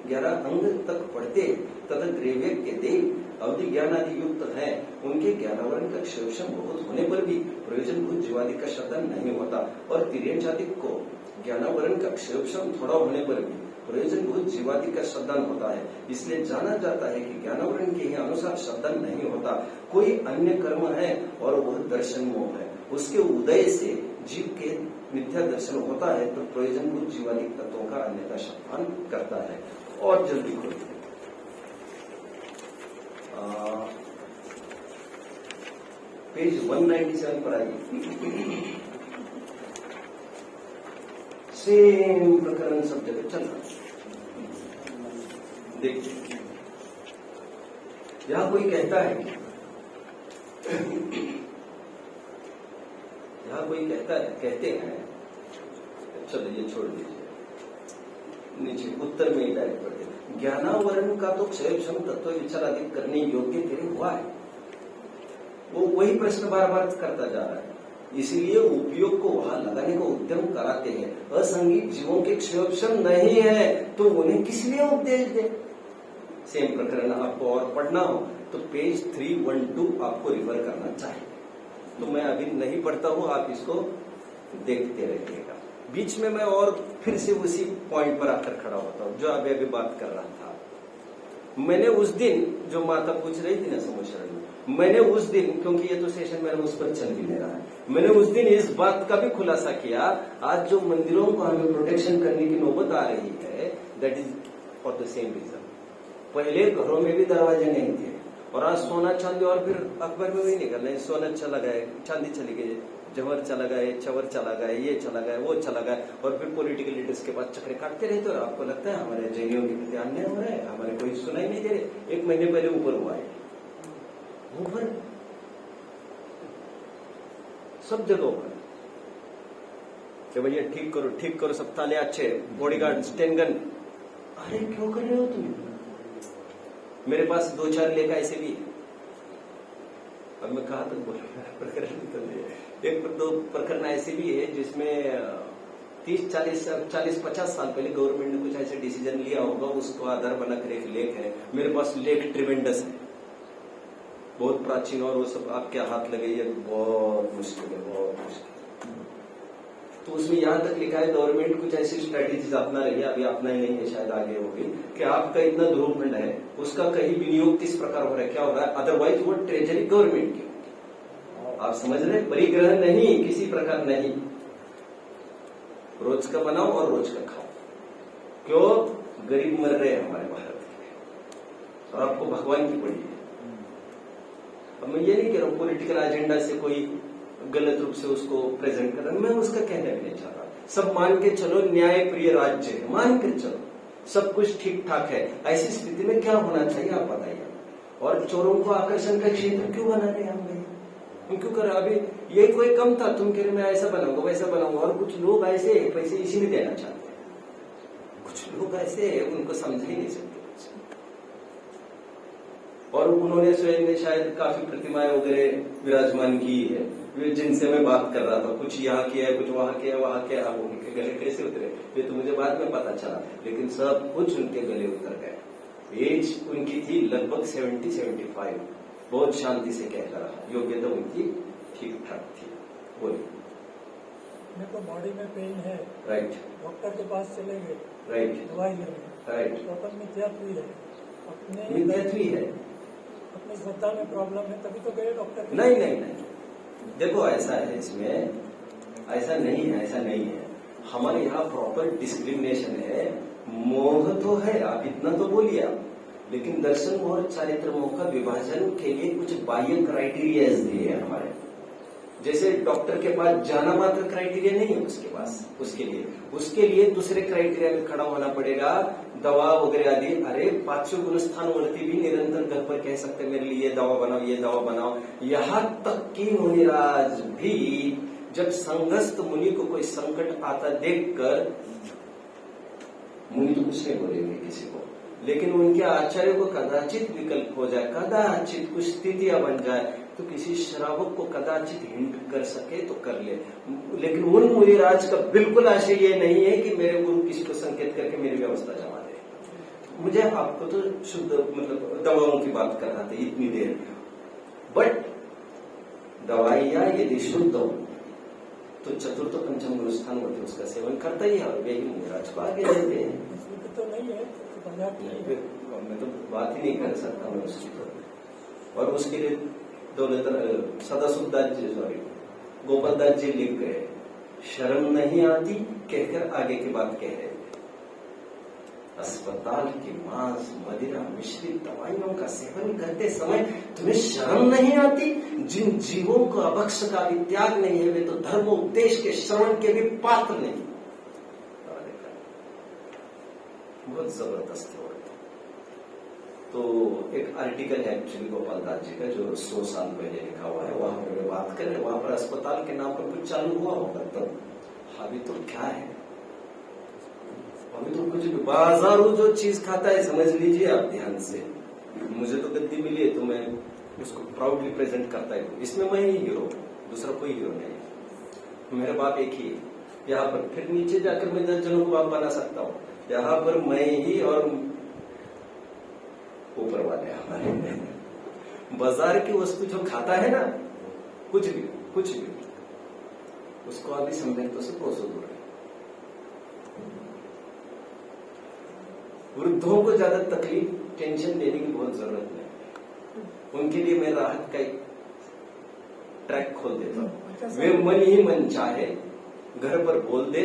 11 अंग तक पढ़ते तथा ग्रेव्य के देव अवधि ज्ञान आदि युक्त है, उनके ज्ञानावरण का क्षोभन बहुत होने पर भी प्रयोजनभूत जीवादिक का शब्दान नहीं होता, और तिर्यन जातिक को ज्ञानावरण का क्षोभन थोड़ा होने पर भी प्रयोजनभूत जीवादि का शब्दान होता है। इसलिए जाना जाता है कि ज्ञानावरण के ही अनुसार शब्दान नहीं होता, कोई अन्य कर्म है और वह दर्शन मोह है। उसके उदय से जीव के मिथ्या दर्शन होता है तो प्रयोजनभूत जीवादिक तत्वों का अन्यथा सम्मान करता है। और जल्दी खोलिए पेज 197 पर आइए। सेम प्रकरण सब जगह चल रहा है। देखिए यहां कोई कहता है, कहते हैं, चलो ये छोड़ दीजिए, नीचे उत्तर में ही डायरेक्ट पढ़ते, ज्ञानावरण का तो क्षयक्षम तत्व विचार आदि करने योग्य तेरे हुआ है। वो वही प्रश्न बार बार करता जा रहा है, इसलिए उपयोग को वहां लगाने का उद्यम कराते हैं। असंगीत जीवों के क्षयक्षम नहीं है तो उन्हें किस लिए उपदेश दे। सेम प्रकरण आपको और पढ़ना हो तो पेज 312 आपको रिफर करना चाहिए। तो मैं अभी नहीं पढ़ता हूं, आप इसको देखते रहिएगा। बीच में मैं और फिर से उसी पॉइंट पर आकर खड़ा होता हूं जो अभी बात कर रहा था। मैंने उस दिन जो माता पूछ रही थी ना समोशरण में, मैंने उस दिन, क्योंकि ये तो सेशन मेरा उस पर चल भी नहीं रहा है, मैंने उस दिन इस बात का भी खुलासा किया। आज जो मंदिरों को हमें प्रोटेक्शन करने की नौबत आ रही है, that is for the same reason. पहले घरों में भी दरवाजे नहीं थे और आज सोना चांदी, और फिर अखबार में भी नहीं करना, सोना चला गया, चांदी चली गई, जवर चला गया, चवर चला गया, ये चला गया, वो चला गया, और फिर पॉलिटिकल लीडर्स के पास चक्रे काटते रहते हो। आपको लगता है हमारे जैनियों के प्रति अन्याय हो रहा है, हमारे कोई सुनाई नहीं दे रहे। 1 महीने पहले ऊपर हुआ है, ऊपर सब जगह ऊपर कि भैया ठीक करो, सब ताले अच्छे, बॉडीगार्ड, स्टेन गन। अरे क्यों कर रहे हो तुम? मेरे पास 2-4 लेखा ऐसे भी है। अब मैं कहा तक बोलूंगा, प्रकरण निकल दिए। 1-2 प्रकरण ऐसे भी है जिसमें 30-40-50 साल पहले गवर्नमेंट ने कुछ ऐसे डिसीजन लिया होगा, उसको आधार बनाकर एक लेख है। मेरे पास लेख ट्रिमेंडस है, बहुत प्राचीन, और वो सब आपके हाथ लगे, ये बहुत मुश्किल है, बहुत मुश्किल। तो उसमें यहां तक लिखा है गवर्नमेंट कुछ ऐसी स्ट्रेटेजीज अपना रही है, अभी अपना ही नहीं है, शायद आगे होगी, कि आपका इतना ध्रुव फंड है, उसका कहीं विनियोग किस प्रकार हो रहा है, क्या हो रहा है, अदरवाइज वो ट्रेजरी गवर्नमेंट की। आप समझ रहे, परिग्रह नहीं, किसी प्रकार नहीं, रोज का बनाओ और रोज का खाओ। क्यों? गरीब मर रहे हैं हमारे भारत के, और आपको भगवान की पड़ी है। अब मैं ये नहीं कह रहा हूं पॉलिटिकल एजेंडा से कोई गलत रूप से उसको प्रेजेंट कर रहा, मैं उसका कहना भी नहीं चाह रहा। सब मान के चलो, न्याय प्रिय राज्य है, मान के चलो, सब कुछ ठीक ठाक है। ऐसी स्थिति में क्या होना चाहिए आप बताइए। और चोरों को आकर्षण का क्षेत्र क्यों बना रहे हम भैया? हम क्यों कर रहे? अभी ये कोई कम था, तुम कह रहे मैं ऐसा बनाऊंगा वैसा बनाऊंगा, और कुछ लोग ऐसे पैसे इसीलिए देना चाहते हैं, कुछ लोग ऐसे उनको समझ ही नहीं सकते। और उन्होंने स्वयं ने शायद काफी प्रतिमाएं वगैरह विराजमान की है, जिनसे मैं बात कर रहा था, कुछ यहाँ किया है, कुछ वहां किया, वहां किया। अब उनके गले कैसे उतरे ये तो मुझे बाद में पता चला, लेकिन सब कुछ उनके गले उतर गए। एज उनकी थी लगभग 70-75, बहुत शांति से कहता रहा, योग्यता उनकी ठीक ठाक थी। बोलिए।
मेरे को बॉडी में पेन है,
राइट,
डॉक्टर के पास चले गए,
राइट,
दवाई लेने,
राइट,
तो अपन मिथ्यात्वी है, अपने
मिथ्यात्वी है,
अपनी श्रद्धा में प्रॉब्लम है, तभी तो गए डॉक्टर के।
नहीं, देखो ऐसा है, इसमें ऐसा नहीं है। हमारे यहाँ प्रॉपर डिस्क्रिमिनेशन है। मोह तो है, आप इतना तो बोलिए आप, लेकिन दर्शन और चारित्र मोह का विभाजन के लिए कुछ बाह्य क्राइटेरिया दिए हैं हमारे। जैसे डॉक्टर के पास जाना मात्र क्राइटेरिया नहीं है उसके पास, उसके लिए दूसरे क्राइटेरिया में खड़ा होना पड़ेगा, दवा वगैरह आदि। अरे 500 गुणस्थान वर्ती भी निरंतर घर पर कह सकते मेरे लिए ये दवा बनाओ, यहाँ तक कि मुनिराज भी जब संघस्थ मुनि को कोई संकट आता देखकर, मुनि तो कुछ नहीं बोलेंगे किसी को, लेकिन उनके आचार्य को कदाचित विकल्प हो जाए, कदाचित कुछ स्थितियां बन जाए, तो किसी श्रावक को कदाचित हिंट कर सके तो कर ले। लेकिन उन मुनिराज का बिल्कुल आशय ये नहीं है कि मेरे गुरु किसी को संकेत करके मेरी व्यवस्था जमा दे। मुझे आपको तो शुद्ध मतलब दवाओं की बात कर रहा था इतनी देर, बट दवाइयां यदि शुद्ध हो तो चतुर्थ पंचम गुणस्थान होते उसका सेवन करता ही है, और वे ही मुनिराज को आगे देते हैं।
तो नहीं है,
मैं तो बात ही नहीं कर सकता मैं उसकी तो। और उसके लिए दौलत सदासुदास जी, गोपालदास जी लिख गए, शर्म नहीं आती कहकर आगे की बात कह रहे थे। अस्पताल के मांस मदिरा मिश्रित दवाइयों का सेवन करते समय तुम्हें शर्म नहीं आती? जिन जीवों को अभक्ष का भी त्याग नहीं है वे तो धर्म उपदेश के श्रवण के भी पात्र नहीं। बहुत जबरदस्त है। तो एक आर्टिकल है एक्चुअली गोपाल दास जी का जो 100 साल पहले लिखा हुआ है, वहां पर बात कर रहे हैं। वहां पर अस्पताल के नाम पर कुछ चालू हुआ होगा तब। अभी तो क्या है, अभी तो कुछ बाजारू जो चीज खाता है समझ लीजिए आप ध्यान से। मुझे तो गद्दी मिली है तो मैं उसको प्राउडली प्रेजेंट करता हूँ। इसमें मैं ही हीरो, दूसरा कोई हीरो नहीं है। मेरा बाप एक ही है यहाँ पर। फिर नीचे जाकर मैं 10 जनों को बाप बना सकता हूँ। यहाँ पर मैं ही और ऊपर वाले हमारे। बाजार की वस्तु जो खाता है ना, कुछ भी उसको अभी संबंधों से कोसों दूर है। वृद्धों को ज्यादा तकलीफ टेंशन देने की बहुत जरूरत नहीं। उनके लिए मैं राहत का एक ट्रैक खोल देता हूँ। वे मन ही मन चाहे घर पर बोल दे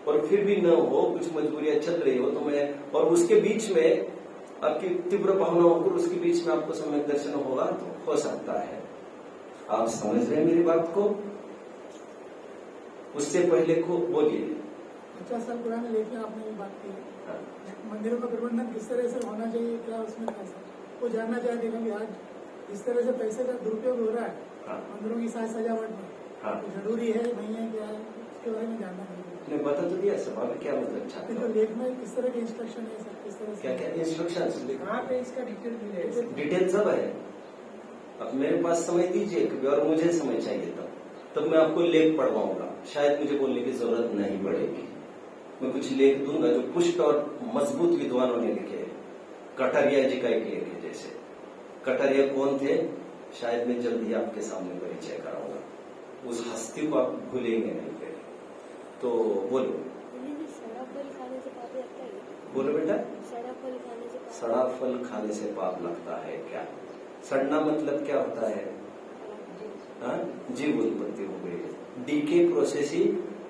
और फिर भी न हो, कुछ मजबूरियां चल रही हो तो मैं, और उसके बीच में आपकी तीव्र भावना होकर उसके बीच में आपको सम्यक दर्शन होगा तो हो सकता है। आप समझ रहे हैं मेरी बात को? उससे पहले को बोलिए।
50 साल पुराने लेके आपने ये बात की। मंदिरों का प्रबंधन किस तरह से होना चाहिए, क्या उसमें पैसा वो जानना चाहते हैं कि आज इस तरह से पैसे का दुरुपयोग हो रहा है मंदिरों की साज सजावट में, तो जरूरी है नहीं है, क्या है उसके बारे में जानना चाहिए।
बता तो दिया सब। आप क्या मतलब चाहते
तो
हो?
लेख में किस तरह के इंस्ट्रक्शन है सर, किस तरह से
क्या इंस्ट्रक्शन
कहाँ पे इसका
डिटेल सब है। अब मेरे पास समय दीजिए कभी और मुझे समय चाहिए तब मैं आपको लेख पढ़वाऊंगा। शायद मुझे बोलने की जरूरत नहीं पड़ेगी। मैं कुछ लेख दूंगा जो पुष्ट और मजबूत विद्वानों ने लिखे हैं। कटारिया जी का एक लेख है। जैसे कटारिया कौन थे, शायद मैं जल्दी आपके सामने परिचय कराऊंगा। उस हस्ती को आप भूलेंगे नहीं फिर। तो बोलो बोलो बेटा। सड़ा फल खाने से पाप लगता है क्या? सड़ना मतलब क्या होता है? जीव उत्पत्ति हो गई। डीके प्रोसेस ही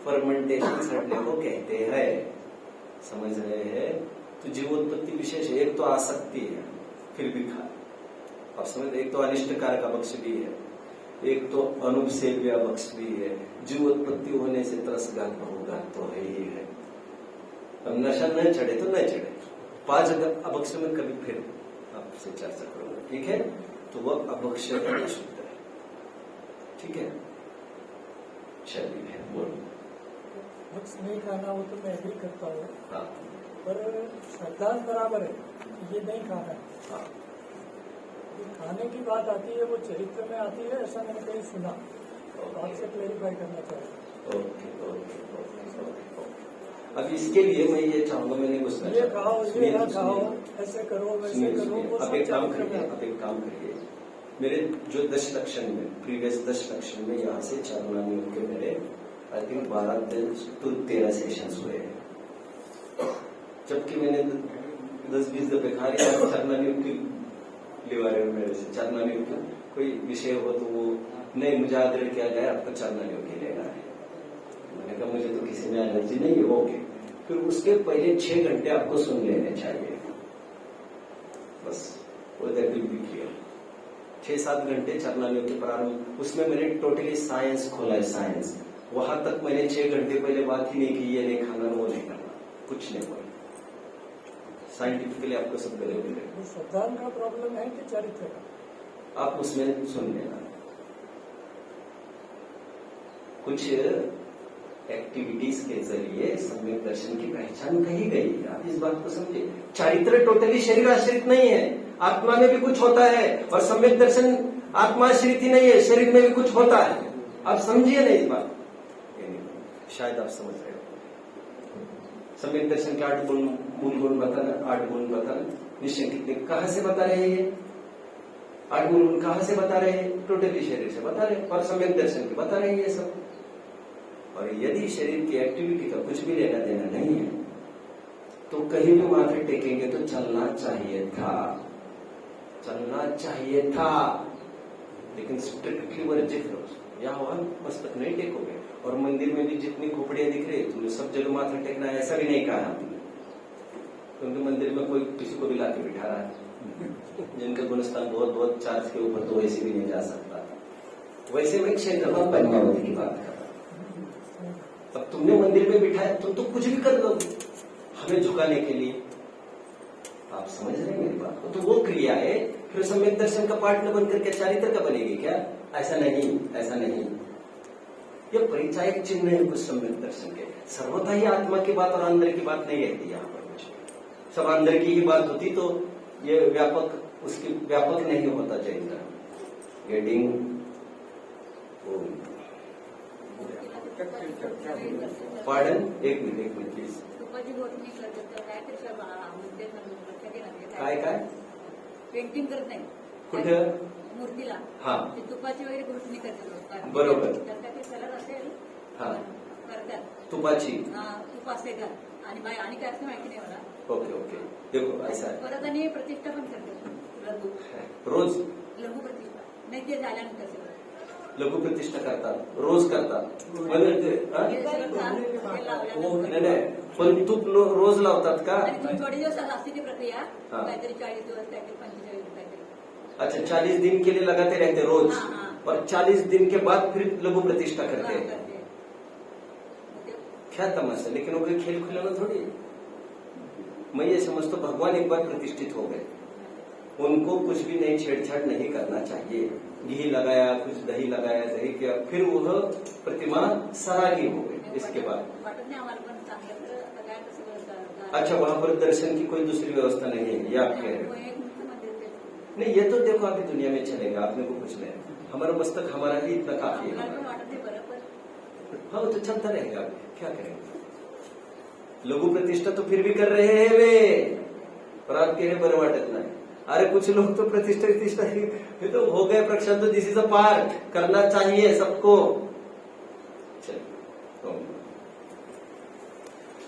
फर्मेंटेशन सड़ने को कहते हैं। समझ रहे हैं? तो जीवोत्पत्ति विशेष है। एक तो आसक्ति है फिर भी खा, आप समझ, एक तो अनिष्टकार का बक्ष भी है, एक तो अनुपसेव्य बक्ष भी है। जीवोत्पत्ति होने से त्रसघात बहुघात तो है ही है। अब नशा न चढ़े तो न चढ़े। 5 अभक्ष में कभी फिर आपसे चर्चा करूंगा, ठीक है? तो वह अभक्ष शुद्ध है, ठीक है? चलिए बोलो।
नहीं खाना वो तो मैं एग्री करता हूँ,
हाँ।
पर श्रद्धांत बराबर है, ये नहीं खाना है।
हाँ।
खाने की बात आती है वो चरित्र में आती है, ऐसा मैंने कहीं सुना, तो आपसे क्लेरिफाई करना चाहिए।
ओके। अब इसके लिए मैं ये चाहूंगा, मैंने कुछ
ये खाओ, ये ना खाओ, ऐसे करो वैसे करो।
अब एक काम करिए, मेरे जो 10 लक्षण में, प्रीवियस 10 लक्षण में यहाँ से चारुणानियों के मेरे आई थिंक 12-13 सेशंस हुए हैं। जबकि मैंने 10-20 दफे खा लिया चारुणानियों की लिवा रहे हो मेरे से। चारुणानियों का कोई विषय हो तो वो नहीं, मुझे आग्रह किया गया आपको चारुणानियों के लेना है। मैंने कहा मुझे तो किसी में एनर्जी नहीं है। ओके, फिर उसके पहले 6 घंटे आपको सुन लेने चाहिए, बस वो दैट विल बी क्लियर। 6-7 घंटे चारुणानियों के प्रारंभ, उसमें मैंने टोटली साइंस खोला है। साइंस वहां तक मैंने 6 घंटे पहले बात ही नहीं की, ये नहीं खाना वो नहीं करना, कुछ नहीं बोला। साइंटिफिकली आपको सब गले मिले।
श्रद्धांत का प्रॉब्लम है कि चरित्र का?
आप उसमें सुन लेना। कुछ एक्टिविटीज के जरिए सम्यक दर्शन की पहचान कही गई है। आप इस बात को समझिए। चारित्र टोटली शरीर आश्रित नहीं है, आत्मा में भी कुछ होता है, और सम्यक दर्शन आत्मा आश्रित ही नहीं है, शरीर में भी कुछ होता है। आप समझिए ना इस बात, शायद आप समझ रहे हो। सम्यक दर्शन के 8 मूल गुण बताना, 8 गुण बताना। निश्चय कितने कहां से बता रहे हैं? ये 8 मूल गुण कहां से बता रहे हैं? टोटली शरीर से बता रहे हैं, और सम्यक दर्शन के बता रहे हैं ये सब। और यदि शरीर की एक्टिविटी का कुछ भी लेना देना नहीं है तो कहीं भी माथे टेकेंगे तो चलना चाहिए था, लेकिन स्ट्रिक्टली वर्जित करो। यहाँ वहां मस्तक नहीं टेकोगे, और मंदिर में भी जितनी खोपड़ियां दिख रही है तुम्हें सब जगह माथा टेकना है ऐसा भी नहीं कहा हमने, क्योंकि मंदिर में कोई किसी को भी लाके बिठा रहा है। जिनका गुणस्थान बहुत बहुत चार्ज के ऊपर तो वैसे भी नहीं जा सकता। वैसे मैं क्षेत्रफल पद्मावती की बात कर रहा हूं। अब तुमने मंदिर में बिठाया, तुम तो कुछ भी कर लोगे हमें झुकाने के लिए। आप समझ रहे हैं मेरी बात को? तो वो क्रिया है, फिर सम्यक दर्शन का पार्ट न बनकर के चारित्र का बनेगी क्या? ऐसा नहीं, ऐसा नहीं। ये परिचायक चिन्ह है कुछ सम्यक दर्शन के। सर्वथा ही आत्मा की बात और अंदर की बात नहीं रहती यहाँ पर कुछ। सब अंदर की ही बात होती तो ये व्यापक, उसकी व्यापक नहीं होता जैन धर्म। गेटिंग पार्डन, एक मिनिट प्लीज। काय काय
पेंटिंग करत नाही
कुठं?
मूर्तीला
हा
ते तुपाची वगैरे घोटणी करतात
बरोबर.
त्याचा ते कलर असेल
हा.
करतात
तुपाची.
तूप असते का आणि आणि काय असं माहिती नाही मला.
ओके ओके देखो ऐसा है.
परत आणि प्रतिष्ठा पण करतात लघु
रोज
लघु प्रतिष्ठा नाही ते झाल्यानंतर सगळं
लघु प्रतिष्ठा करतात, रोज करतात. म्हणजे
हे सगळं तेल लावल्यानंतर.
नाही नाही, पण तूप रोज लावतात का?
आणि ती थोडी दिवस असते ती प्रक्रिया
हा.
काहीतरी 40 दिवस काहीतरी 45 काहीतरी.
अच्छा 40 दिन के लिए लगाते रहते रोज,
हाँ, हाँ.
और 40 दिन के बाद फिर लघु प्रतिष्ठा करते हैं.
करते.
क्या तमाशा, लेकिन वो कोई खेल खिलौना थोड़ी है. मैं ये समझता हूँ भगवान एक बार प्रतिष्ठित हो गए, उनको कुछ भी नहीं छेड़छाड़ नहीं करना चाहिए. घी लगाया, कुछ दही लगाया, दही किया, फिर वह प्रतिमा सरागी हो गई. इसके बाद
वाटत नाही आम्हाला पण चांगलं तर आता काय कसं
अच्छा वहां पर दर्शन की कोई दूसरी व्यवस्था नहीं है, ये आप कह रहे हो?
एक नुसतं मंदिर ते.
नहीं, ये तो देखो अभी दुनिया में चलेगा, आपने को कुछ नहीं. हमारा मस्तक हमारा ही इतना काफी
आपल्याला
है.
पण वाटत नाही बरं पण
हाँ वो तो चलता रहेगा, क्या करेंगे. लघु प्रतिष्ठा तो फिर भी कर रहे हैं वे, पर आप कह रहे बड़े वाटत नहीं. अरे कुछ लोग तो प्रतिष्ठा ये तो हो गए प्रक्षाल, तो दिस इज अ पार्ट, करना चाहिए सबको. चलिए.